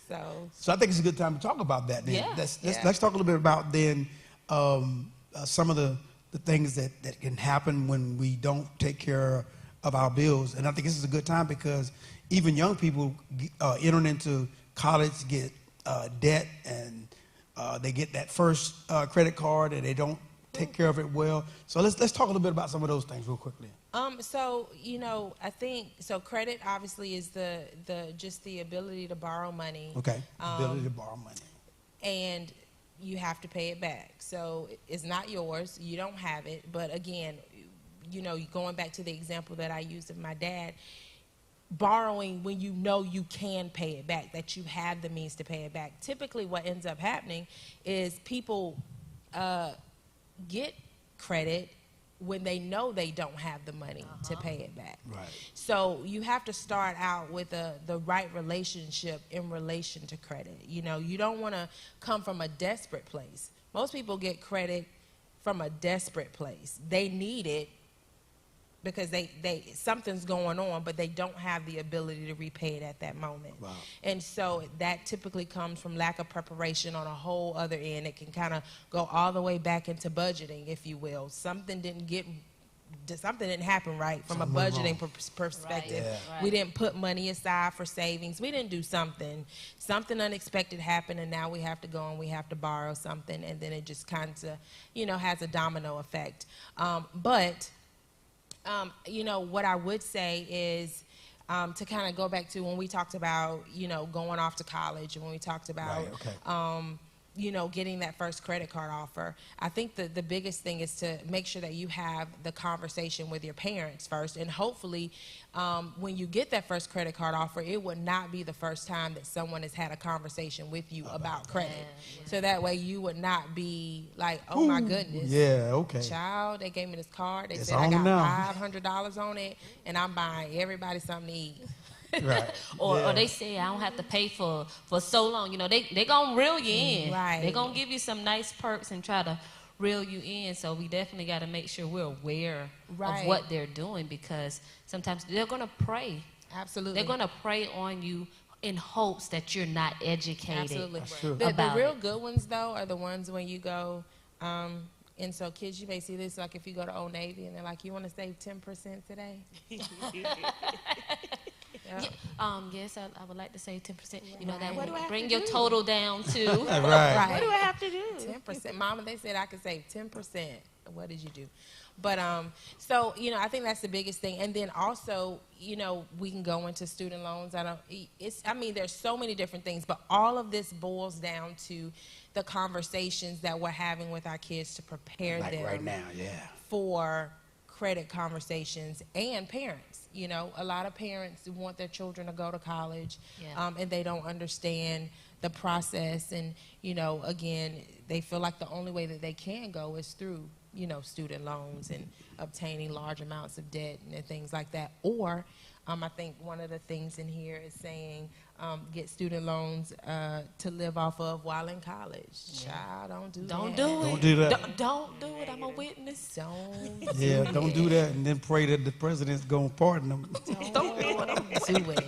So I think it's a good time to talk about that. Then Yeah. let's talk a little bit about then some of the things that can happen when we don't take care of our bills. And I think this is a good time because even young people entering into college get debt, and they get that first credit card and they don't take care of it well. So let's talk a little bit about some of those things real quickly. So, you know, I think, so credit obviously is just the ability to borrow money. Okay, ability to borrow money. And you have to pay it back. So it's not yours, you don't have it. But again, you know, going back to the example that I used of my dad, borrowing when you know you can pay it back, that you have the means to pay it back. Typically what ends up happening is people get credit when they know they don't have the money to pay it back. Right. So you have to start out with the right relationship in relation to credit. You know, you don't want to come from a desperate place. Most people get credit from a desperate place. They need it because they something's going on, but they don't have the ability to repay it at that moment. Wow. And so that typically comes from lack of preparation on a whole other end. It can kind of go all the way back into budgeting, if you will. Something didn't happen right from a budgeting perspective. Right. Yeah. We didn't put money aside for savings. We didn't do something. Something unexpected happened, and now we have to go and we have to borrow something, and then it just kind of, you know, has a domino effect. You know, what I would say is to kind of go back to when we talked about, you know, going off to college, and when we talked about, Right, okay. You know, getting that first credit card offer. I think the biggest thing is to make sure that you have the conversation with your parents first, and hopefully when you get that first credit card offer, it would not be the first time that someone has had a conversation with you about credit. Yeah. So that way you would not be like, oh my goodness. Yeah, okay. Child, they gave me this card. They It's said I on got now. $500 on it, and I'm buying everybody something to eat. Right. Or they say I don't have to pay for so long. You know, they gonna reel you in. Right. They gonna give you some nice perks and try to reel you in. So we definitely got to make sure we're aware Right. of what they're doing, because sometimes they're gonna prey. Absolutely. They're gonna prey on you in hopes that you're not educated. Absolutely. true. The About real it. good ones, though, are the ones when you go, and so kids, you may see this, like if you go to Old Navy and they're like, you want to save 10% today? Yeah. Yes, I would like to say 10%. You know, What do I that have bring to your do? total down to. Right. What do I have to do? 10%. Mama, they said I could save 10%. What did you do? But so, you know, I think that's the biggest thing. And then also, you know, we can go into student loans. I mean, there's so many different things, but all of this boils down to the conversations that we're having with our kids to prepare Like them right now, yeah. for credit conversations, and parents. You know, a lot of parents want their children to go to college, Yeah. and they don't understand the process. And, you know, again, they feel like the only way that they can go is through, you know, student loans and obtaining large amounts of debt and things like that. Or I think one of the things in here is saying get student loans to live off of while in college. Child, don't do Don't that. do it. Don't do that. Don't do it. I'm a witness. Don't Yeah, don't do that, and then pray that the president's gonna pardon them. Don't do it.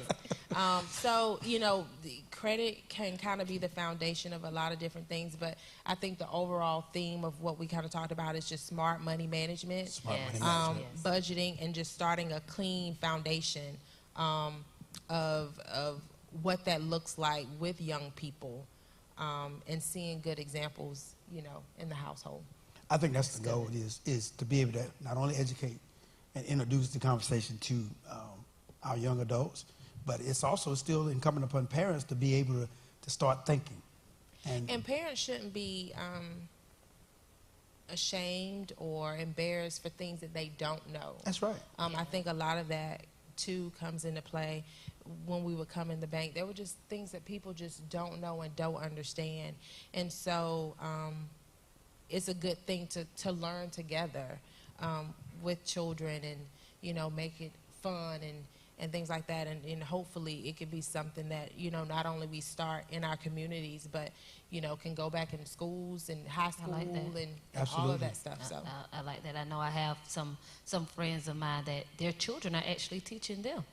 So, you know, the credit can kind of be the foundation of a lot of different things, but I think the overall theme of what we kind of talked about is just smart money management, Smart money Yes. management. budgeting, and just starting a clean foundation of what that looks like with young people, and seeing good examples, you know, in the household. I think that's the goal is to be able to not only educate and introduce the conversation to our young adults, but it's also still incumbent upon parents to be able to start thinking. And parents shouldn't be ashamed or embarrassed for things that they don't know. That's right. I think a lot of that too comes into play when we would come in the bank. There were just things that people just don't know and don't understand, and so it's a good thing to learn together with children, and you know, make it fun and things like that, and hopefully it could be something that, you know, not only we start in our communities, but you know, can go back in schools and high school like that. and all Absolutely. of that stuff. So I like that. I know I have some friends of mine that their children are actually teaching them.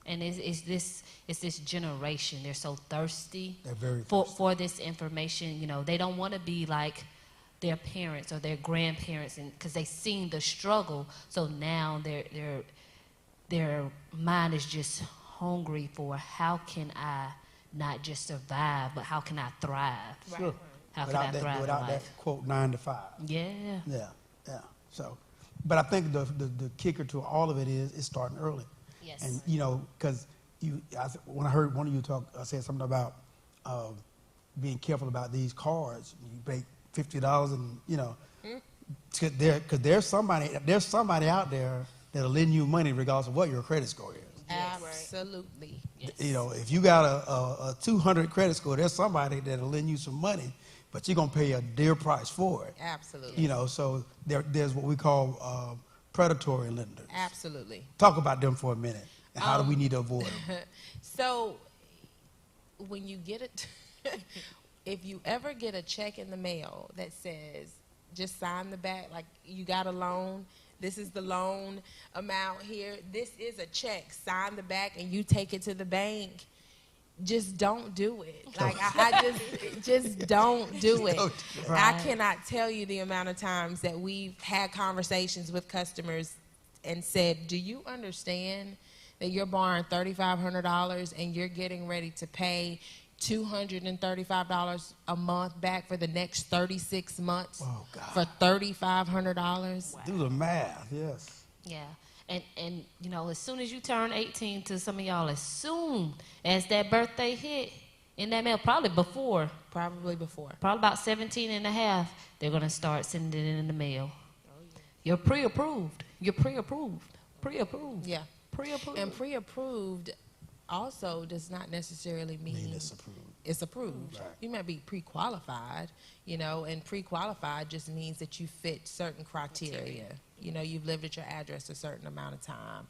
And it's this generation. They're so thirsty They're very for this information. You know, they don't want to be like their parents or their grandparents, and because they've seen the struggle. So now their mind is just hungry for how can I not just survive, but how can I thrive? Sure. How can I Without thrive in that life? quote 9 to 5. Yeah. Yeah, yeah. So, but I think the kicker to all of it is starting early. Yes. And you know, because when I heard one of you talk, say something about being careful about these cards. You pay $50, and you know, because there's somebody out there that'll lend you money regardless of what your credit score is. absolutely. You know, if you got a 200 credit score, there's somebody that'll lend you some money, but you're gonna pay a dear price for it. Absolutely. You know, so there's what we call predatory lenders. Absolutely. Talk about them for a minute. And how do we need to avoid them? So, when you get it, if you ever get a check in the mail that says, just sign the back, like you got a loan, this is the loan amount here, this is a check, sign the back, and you take it to the bank, just don't do it. Like, I just don't do it. I cannot tell you the amount of times that we've had conversations with customers and said, do you understand that you're borrowing $3,500 and you're getting ready to pay $235 a month back for the next 36 months Oh, God. for $3,500? Do the math, yes. Yeah. And you know, as soon as you turn 18, to some of y'all, as soon as that birthday hit in that mail, probably before, Probably before. probably about 17 and a half, they're going to start sending it in the mail. You're pre-approved. You're pre-approved. Pre-approved. Yeah. Pre-approved. And pre-approved also does not necessarily mean it's approved. It's approved. Right. You might be pre-qualified, you know, and pre-qualified just means that you fit certain criteria. You know, you've lived at your address a certain amount of time.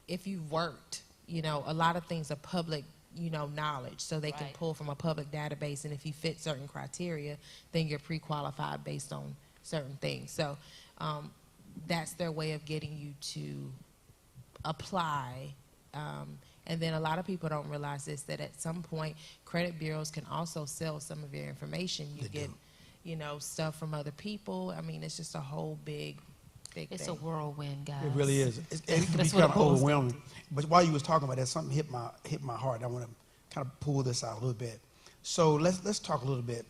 If you've worked, you know, a lot of things are public, you know, knowledge, so they can Right. pull from a public database, and if you fit certain criteria, then you're pre-qualified based on certain things. So that's their way of getting you to apply. And then a lot of people don't realize this, that at some point, credit bureaus can also sell some of your information. You get, you know, stuff from other people. I mean, it's just a whole big It's a thing. whirlwind, guys. It really is. It can be That's what kind it of boils down overwhelming. But while you was talking about that, something hit my heart. I want to kind of pull this out a little bit. So let's talk a little bit,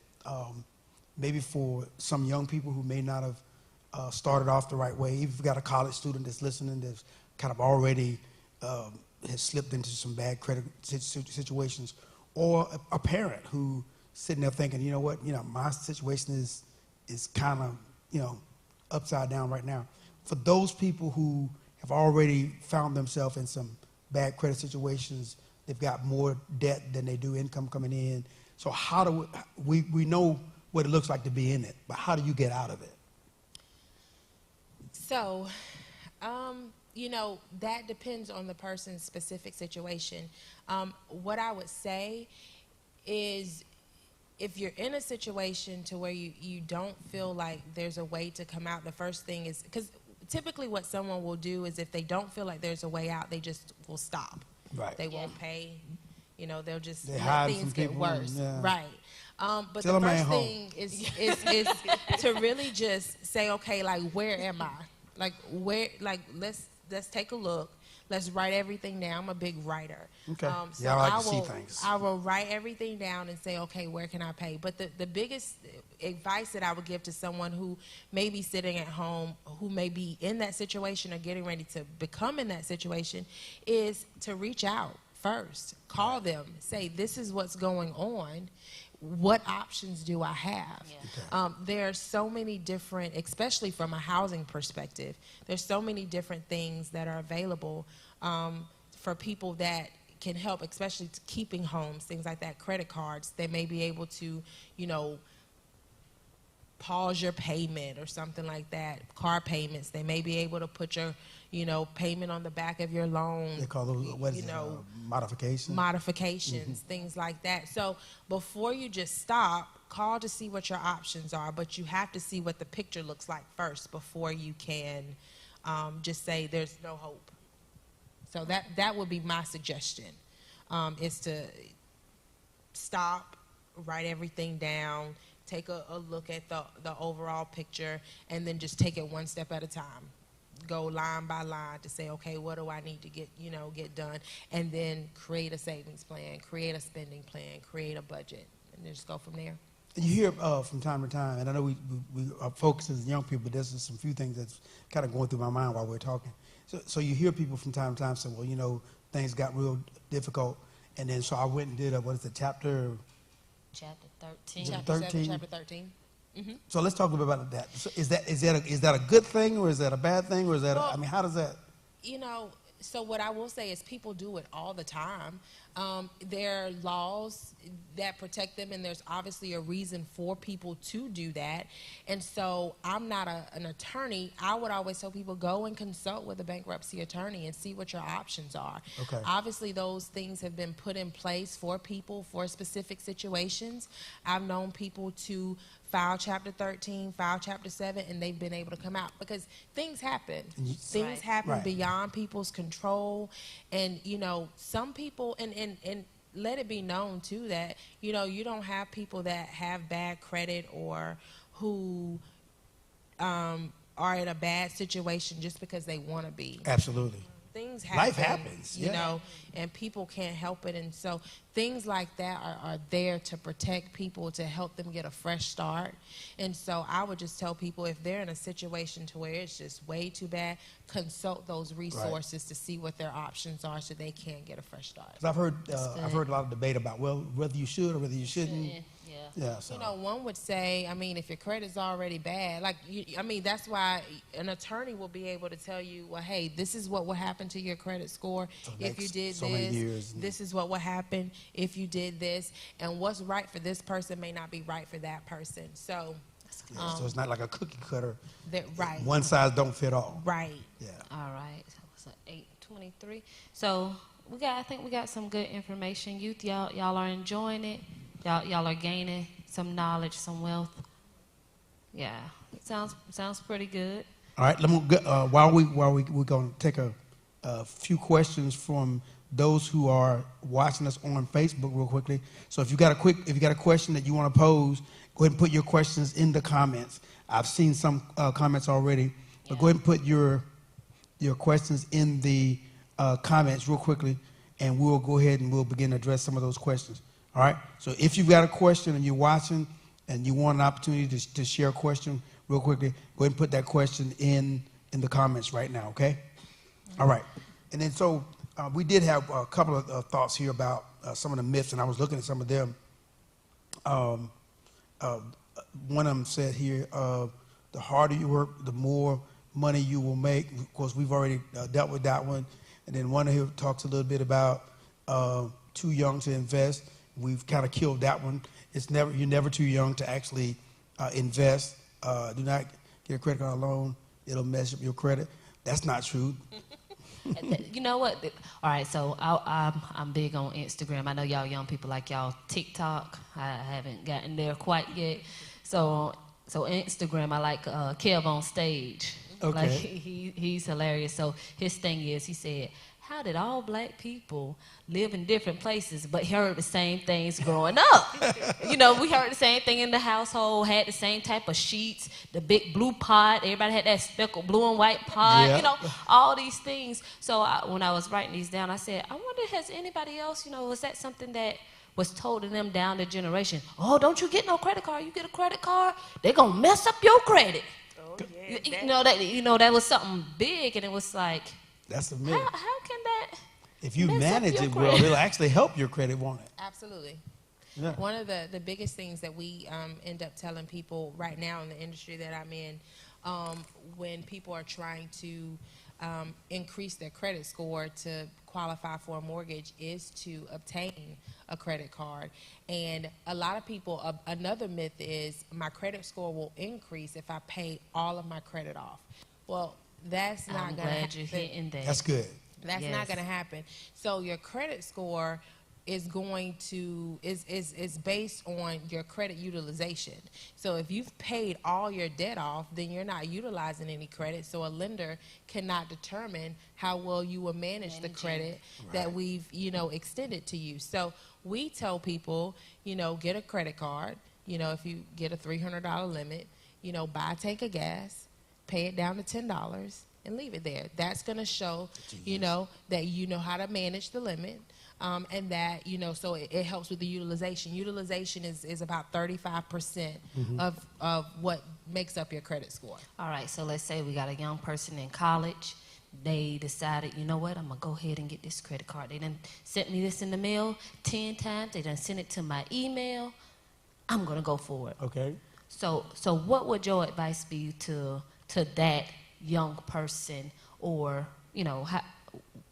maybe for some young people who may not have started off the right way. If you've got a college student that's listening that's kind of already has slipped into some bad credit situations, or a parent who sitting there thinking, you know what, you know, my situation is is kind of, upside down right now. For those people who have already found themselves in some bad credit situations, they've got more debt than they do income coming in. So how do we know what it looks like to be in it, but how do you get out of it? So, that depends on the person's specific situation. What I would say is, if you're in a situation to where you don't feel like there's a way to come out, the first thing is, because typically what someone will do is, if they don't feel like there's a way out, they just will stop. Right. They won't pay. They'll just let hide things from get people, worse. yeah. Right. But Tell the them I first ain't thing is to really just say, okay, like, where am I? Like, let's take a look. Let's write everything down. I'm a big writer. Okay. So I like to see things. I will write everything down and say, okay, where can I pay? But the biggest advice that I would give to someone who may be sitting at home, who may be in that situation or getting ready to become in that situation, is to reach out first. Call them. Say, this is what's going on. What options do I have? Yeah. There are so many different, especially from a housing perspective, there's so many different things that are available for people that can help, especially to keeping homes, things like that, credit cards. They may be able to, pause your payment or something like that, car payments. They may be able to put your, payment on the back of your loan. They call those, modifications? Modifications, things like that. So before you just stop, call to see what your options are, but you have to see what the picture looks like first before you can just say there's no hope. So that would be my suggestion, is to stop, write everything down, take a look at the overall picture, and then just take it one step at a time. Go line by line to say, okay, what do I need to get done? And then create a savings plan, create a spending plan, create a budget, and then just go from there. You hear from time to time, and I know we are focused as young people, but there's just some few things that's kind of going through my mind while we're talking. So you hear people from time to time say, well, things got real difficult, and then so I went and did chapter 13. Chapter 7, chapter 13. Mm-hmm. So let's talk a little bit about that. So is that a good thing, or is that a bad thing, or is that how does that? So what I will say is, people do it all the time. There are laws that protect them, and there's obviously a reason for people to do that. And so I'm not an attorney. I would always tell people, go and consult with a bankruptcy attorney and see what your options are. Okay. Obviously, those things have been put in place for people for specific situations. I've known people to file Chapter 13, file Chapter 7, and they've been able to come out, because things happen. Things happen beyond people's control. And, some people, and let it be known, too, that, you don't have people that have bad credit or who are in a bad situation just because they want to be. Absolutely. Things happen. Life happens, and people can't help it. And so things like that are there to protect people, to help them get a fresh start. And so I would just tell people, if they're in a situation to where it's just way too bad, consult those resources to see what their options are so they can get a fresh start. 'Cause I've heard a lot of debate about, whether you should or whether you shouldn't. Yeah. So. One would say, if your credit's already bad, that's why an attorney will be able to tell you, well, hey, this is what will happen to your credit score if you did this. This is what will happen if you did this. And what's right for this person may not be right for that person. So, so it's not like a cookie cutter. Right. One size don't fit all. Right. Yeah. All right. So it's 8:23. So I think we got some good information. Youth, y'all are enjoying it. Y'all are gaining some knowledge, some wealth. Yeah, it sounds pretty good. All right, while we're going to take a few questions from those who are watching us on Facebook real quickly. So if you got a question that you want to pose, go ahead and put your questions in the comments. I've seen some comments already, but go ahead and put your questions in the comments real quickly, and we'll go ahead and we'll begin to address some of those questions. All right, so if you've got a question and you're watching and you want an opportunity to share a question real quickly, go ahead and put that question in the comments right now, okay? All right, and then so we did have a couple of thoughts here about some of the myths, and I was looking at some of them. one of them said here, the harder you work, the more money you will make. Of course, we've already dealt with that one. And then one here talks a little bit about too young to invest. We've kind of killed that one. You're never too young to actually invest. Do not get a credit card loan. It'll mess up your credit. That's not true. You know what? All right, so I'm big on Instagram. I know y'all young people like y'all TikTok. I haven't gotten there quite yet. So Instagram, I like Kev on Stage. Okay. Like he's hilarious. So his thing is, he said, how did all black people live in different places but heard the same things growing up? You know, we heard the same thing in the household, had the same type of sheets, the big blue pot. Everybody had that speckled blue and white pot, Yeah. you know, all these things. So when I was writing these down, I said, I wonder, has anybody else, you know, was that something that was told to them down the generation? Oh, don't you get no credit card. You get a credit card, they're going to mess up your credit. Oh, yeah, You know, that was something big, and it was like, That's the myth. how can that? If you mess up manage your it well, credit? it'll actually help your credit, won't it? Absolutely. Yeah. One of the biggest things that we end up telling people right now in the industry that I'm in, when people are trying to increase their credit score to qualify for a mortgage, is to obtain a credit card. And a lot of people, another myth is my credit score will increase if I pay all of my credit off. Well, that's not I'm going to glad you're hitting that. That's good. That's Yes. not going to happen. So your credit score is going to is based on your credit utilization. So if you've paid all your debt off, then you're not utilizing any credit. So a lender cannot determine how well you will manage the credit that we've, you know, extended to you. So we tell people, you know, get a credit card. You know, if you get a $300 limit, you know, buy a tank of gas, pay it down to $10, and leave it there. That's going to show, you know, that you know how to manage the limit, and that, you know, so it helps with the utilization. Utilization is about 35% of what makes up your credit score. All right, so let's say we got a young person in college. They decided, you know what, I'm going to go ahead and get this credit card. They done sent me this in the mail 10 times. They done sent it to my email. I'm going to go for it. Okay. So what would your advice be to that young person, or, you know,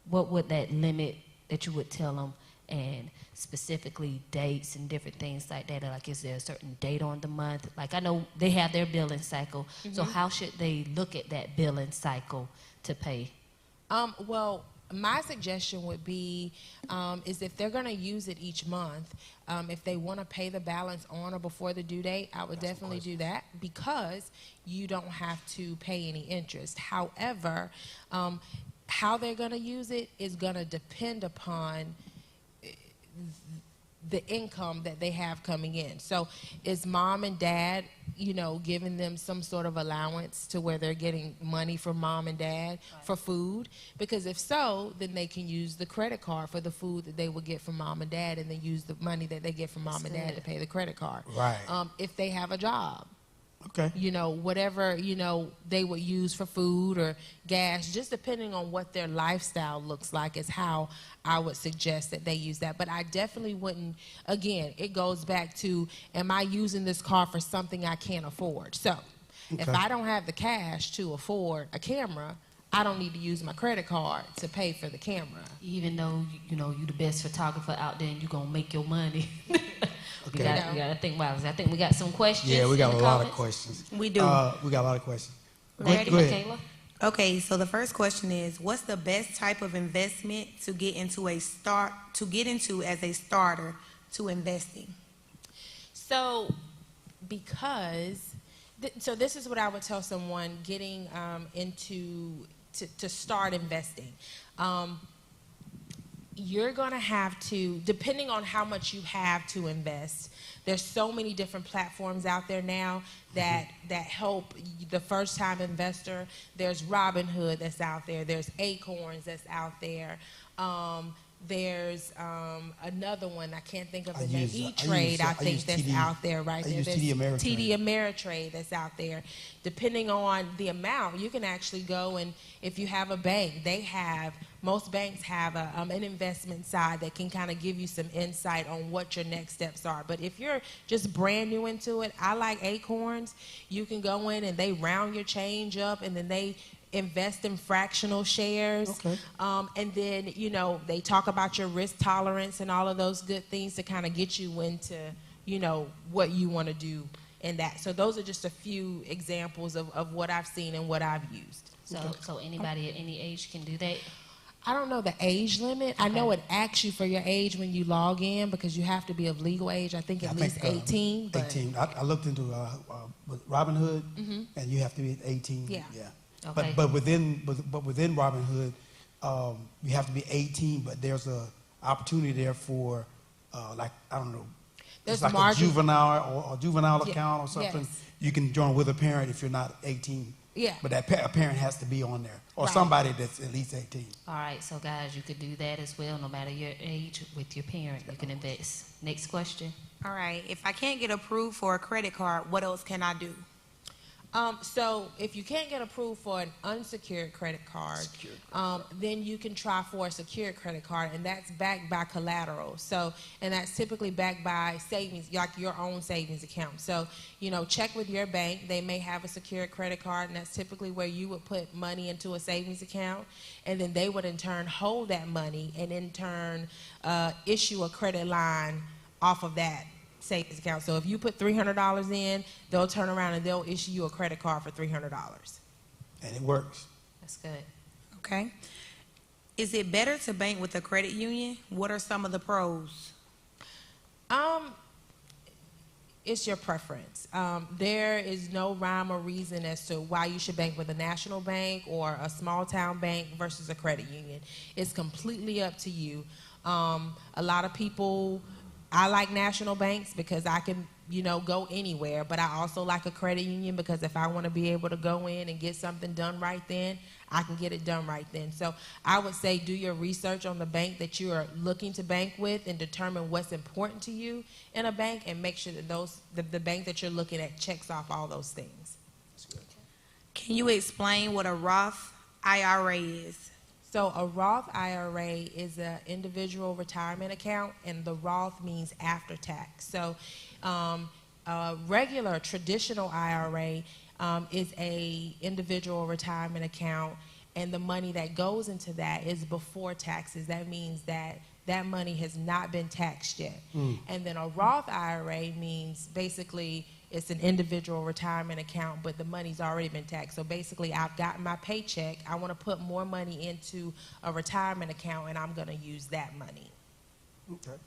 what would that limit that you would tell them, and specifically dates and different things like that? Like, is there a certain date on the month? Like, I know they have their billing cycle, so how should they look at that billing cycle to pay? Well, my suggestion would be is if they're going to use it each month, if they want to pay the balance on or before the due date, I would definitely do that, because you don't have to pay any interest. However, how they're going to use it is going to depend upon the income that they have coming in. So is mom and dad, you know, giving them some sort of allowance to where they're getting money from mom and dad for food? Because if so, then they can use the credit card for the food that they would get from mom and dad, and then use the money that they get from mom and dad to pay the credit card. Right. If they have a job, Okay. you know, whatever, you know, they would use for food or gas, just depending on what their lifestyle looks like is how I would suggest that they use that. But I definitely wouldn't, again, it goes back to, am I using this car for something I can't afford? So if I don't have the cash to afford a camera, I don't need to use my credit card to pay for the camera. Even though, you know, you the best photographer out there and you're going to make your money. We got to think about it. I think we got some questions. Yeah, we got in a the lot of comments. questions. We do. We got a lot of questions. Ready, Go ahead. Michaela? Okay, so the first question is, what's the best type of investment to get into as a starter to investing? So, so this is what I would tell someone getting to start investing. You're going to have to, depending on how much you have to invest, there's so many different platforms out there now that help the first-time investor. There's Robinhood that's out there. There's Acorns that's out there. There's another one, I can't think of I the name. use, E-Trade, I think use that's TD out there right I there. use There's TD Ameritrade. TD Ameritrade that's out there. Depending on the amount, you can actually go and if you have a bank, most banks have an investment side that can kind of give you some insight on what your next steps are. But if you're just brand new into it, I like Acorns. You can go in and they round your change up and then they invest in fractional shares. Okay. And then, you know, they talk about your risk tolerance and all of those good things to kind of get you into, you know, what you want to do in that. So those are just a few examples of what I've seen and what I've used. So anybody at any age can do that? I don't know the age limit. I know it asks you for your age when you log in because you have to be of legal age. I think at least 18. But 18. I looked into Robinhood, and you have to be 18. Yeah. Okay. But within Robinhood, you have to be 18. But there's a opportunity there for like I don't know, There's it's like a juvenile or juvenile account or something. Yes. You can join with a parent if you're not 18. Yeah. But that a parent has to be on there or Right. somebody that's at least 18. All right, so guys, you could do that as well, no matter your age, with your parent. You can invest. Next question. All right. If I can't get approved for a credit card, what else can I do? So if you can't get approved for an unsecured credit card, then you can try for a secured credit card, and that's backed by collateral. So, and that's typically backed by savings, like your own savings account. So, you know, check with your bank. They may have a secured credit card, and that's typically where you would put money into a savings account, and then they would in turn hold that money and in turn issue a credit line off of that savings account. So if you put $300 in, they'll turn around and they'll issue you a credit card for $300. And it works. That's good. Okay. Is it better to bank with a credit union? What are some of the pros? It's your preference. There is no rhyme or reason as to why you should bank with a national bank or a small town bank versus a credit union. It's completely up to you. A lot of people, I like national banks because I can, you know, go anywhere, but I also like a credit union because if I want to be able to go in and get something done right then, I can get it done right then. So I would say do your research on the bank that you are looking to bank with and determine what's important to you in a bank and make sure that the bank that you're looking at checks off all those things. Can you explain what a Roth IRA is? So a Roth IRA is an individual retirement account, and the Roth means after tax. So a regular traditional IRA is a individual retirement account, and the money that goes into that is before taxes. That means that that money has not been taxed yet. And then a Roth IRA means basically it's an individual retirement account, but the money's already been taxed. So basically, I've gotten my paycheck. I want to put more money into a retirement account, and I'm going to use that money. Okay.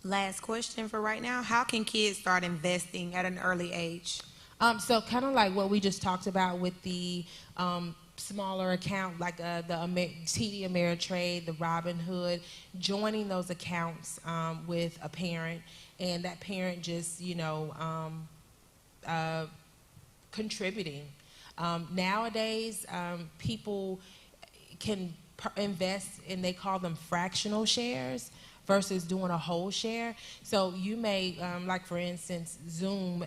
Last question for right now. How can kids start investing at an early age? So kind of like what we just talked about with the smaller account, like the TD Ameritrade, the Robinhood, joining those accounts with a parent, and that parent just, you know, contributing. Nowadays, people can invest, and they call them fractional shares versus doing a whole share. So you may, like for instance, Zoom,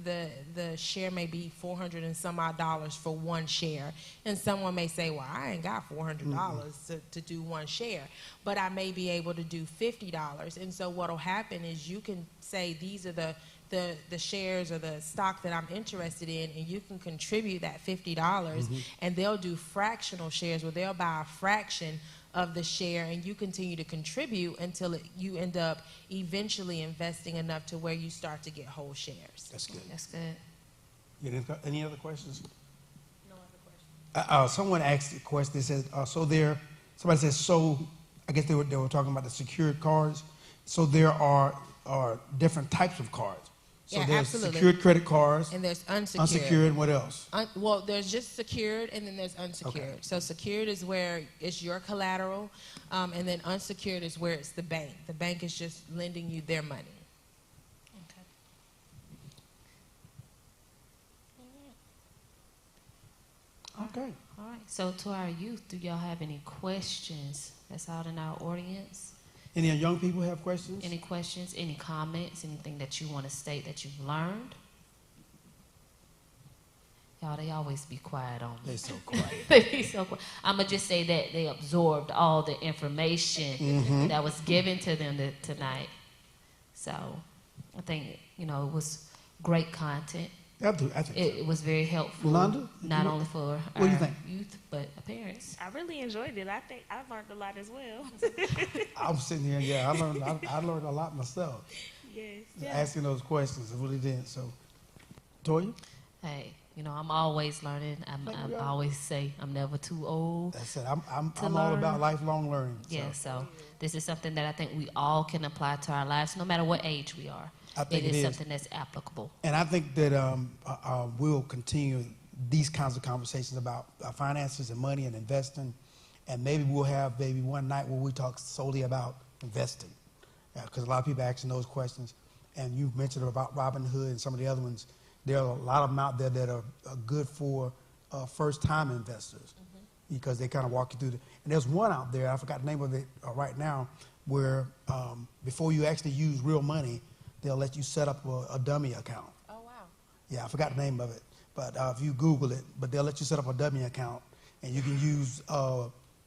the share may be $400 and some odd for one share. And someone may say, well, I ain't got $400 to do one share, but I may be able to do $50. And so what'll happen is you can say, these are the shares or the stock that I'm interested in, and you can contribute that $50, and they'll do fractional shares where they'll buy a fraction of the share, and you continue to contribute until you end up eventually investing enough to where you start to get whole shares. That's good. That's good. Any other questions? No other questions. Someone asked a question. They said, somebody says, so I guess they were talking about the secured cards. So there are different types of cards. So Yeah, there's absolutely. secured credit cards. And there's unsecured. Unsecured, what else? Well, there's just secured, and then there's unsecured. Okay. So secured is where it's your collateral, and then unsecured is where it's the bank. The bank is just lending you their money. Okay. Okay. All right. So to our youth, do y'all have any questions that's out in our audience? Any young people have questions? Any questions, any comments, anything that you want to state that you've learned? Y'all, they always be quiet on me. They're so quiet. They be so quiet. I'm going to just say that they absorbed all the information that was given to them tonight. So I think, you know, it was great content. I think so. It was very helpful. Yolanda? Not only for What do you our think? youth, but our parents. I really enjoyed it. I think I learned a lot as well. I'm sitting here, yeah, I learned a lot myself. Yes. Asking those questions, I really did. So, Toya? Hey, you know, I'm always learning. I always say I'm never too old. That's it. I'm to all learn. about lifelong learning. So. Yeah, so this is something that I think we all can apply to our lives, no matter what age we are. I think it is something that's applicable. And I think that we'll continue these kinds of conversations about finances and money and investing. And maybe we'll have maybe one night where we talk solely about investing. Because a lot of people are asking those questions. And you mentioned about Robinhood and some of the other ones. There are a lot of them out there that are good for first-time investors because they kind of walk you through and there's one out there, I forgot the name of it right now, where before you actually use real money, they'll let you set up a dummy account. Oh, wow. Yeah, I forgot the name of it. But if you Google it, but they'll let you set up a dummy account, and you can use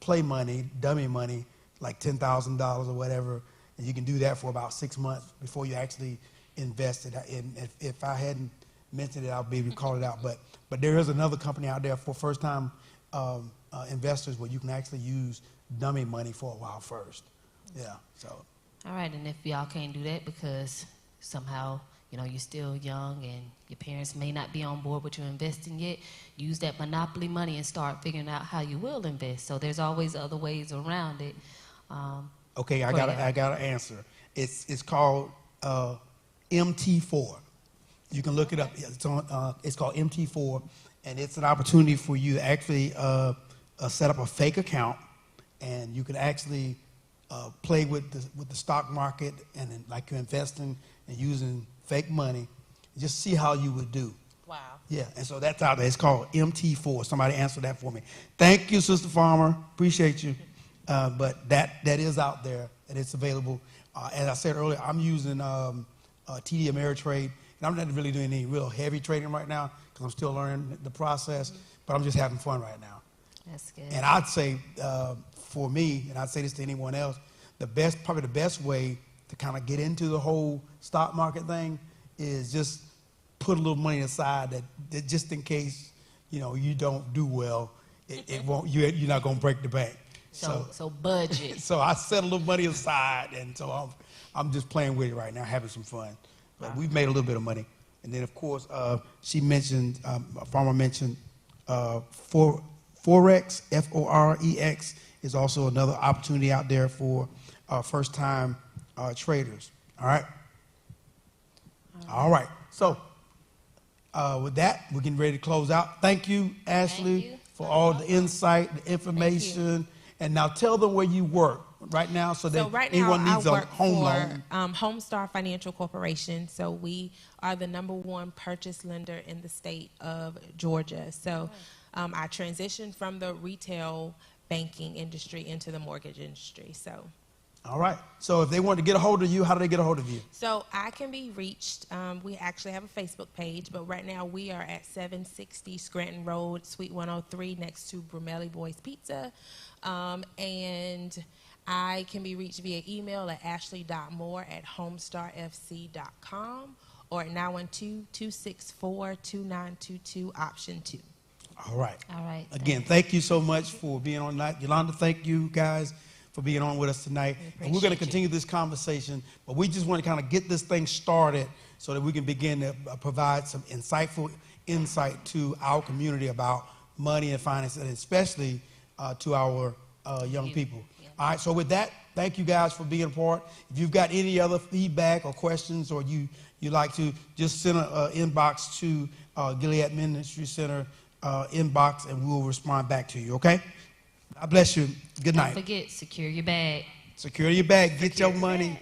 play money, dummy money, like $10,000 or whatever, and you can do that for about 6 months before you actually invest it. And if I hadn't mentioned it, I'll be able to call it out. But there is another company out there for first-time investors where you can actually use dummy money for a while first. Yeah, so. All right, and if y'all can't do that because somehow, you know, you're still young and your parents may not be on board with you investing yet, use that monopoly money and start figuring out how you will invest. So there's always other ways around it. Okay, I got an answer. It's called MT4. You can look it up. It's called MT4, and it's an opportunity for you to actually set up a fake account, and you can actually play with the stock market and then, like you're investing and using fake money. Just see how you would do. Wow. Yeah, and so that's out there. It's called MT4. Somebody answer that for me. Thank you, Sister Farmer. Appreciate you. But that is out there, and it's available. As I said earlier, I'm using TD Ameritrade, and I'm not really doing any real heavy trading right now because I'm still learning the process, but I'm just having fun right now. That's good. And I'd say, for me, and I'd say this to anyone else, probably the best way to kind of get into the whole stock market thing is just put a little money aside that just in case, you know, you don't do well, it won't, you're not going to break the bank. So budget. So I set a little money aside, and so I'm just playing with it right now, having some fun. But we've made a little bit of money. And then, of course, she mentioned, Farmer mentioned Forex, Forex is also another opportunity out there for first-time traders. All right? All right. So with that, we're getting ready to close out. Thank you, Ashley, for all the insight, the information. And now tell them where you work right now so that anyone needs a home loan. Homestar Financial Corporation. So we are the #1 purchase lender in the state of Georgia. So I transitioned from the retail banking industry into the mortgage industry. So. All right. So if they want to get a hold of you, how do they get a hold of you? So I can be reached. We actually have a Facebook page, but right now we are at 760 Scranton Road, Suite 103, next to Brumelli Boys Pizza. And I can be reached via email at ashley.moore@homestarfc.com or at 912-264-2922, option 2. All right. All right. Again, thank you so much for being on tonight. Yolanda, thank you guys for being on with us tonight. And we're going to continue this conversation, but we just want to kind of get this thing started so that we can begin to provide some insightful insight to our community about money and finance, and especially to our young people. Yeah. All right, so with that, thank you guys for being a part. If you've got any other feedback or questions, or you'd like to, just send an inbox to Gilead Ministry Center inbox, and we will respond back to you, okay? God bless you. Good night. Don't forget, secure your bag. Secure your bag. Get your money.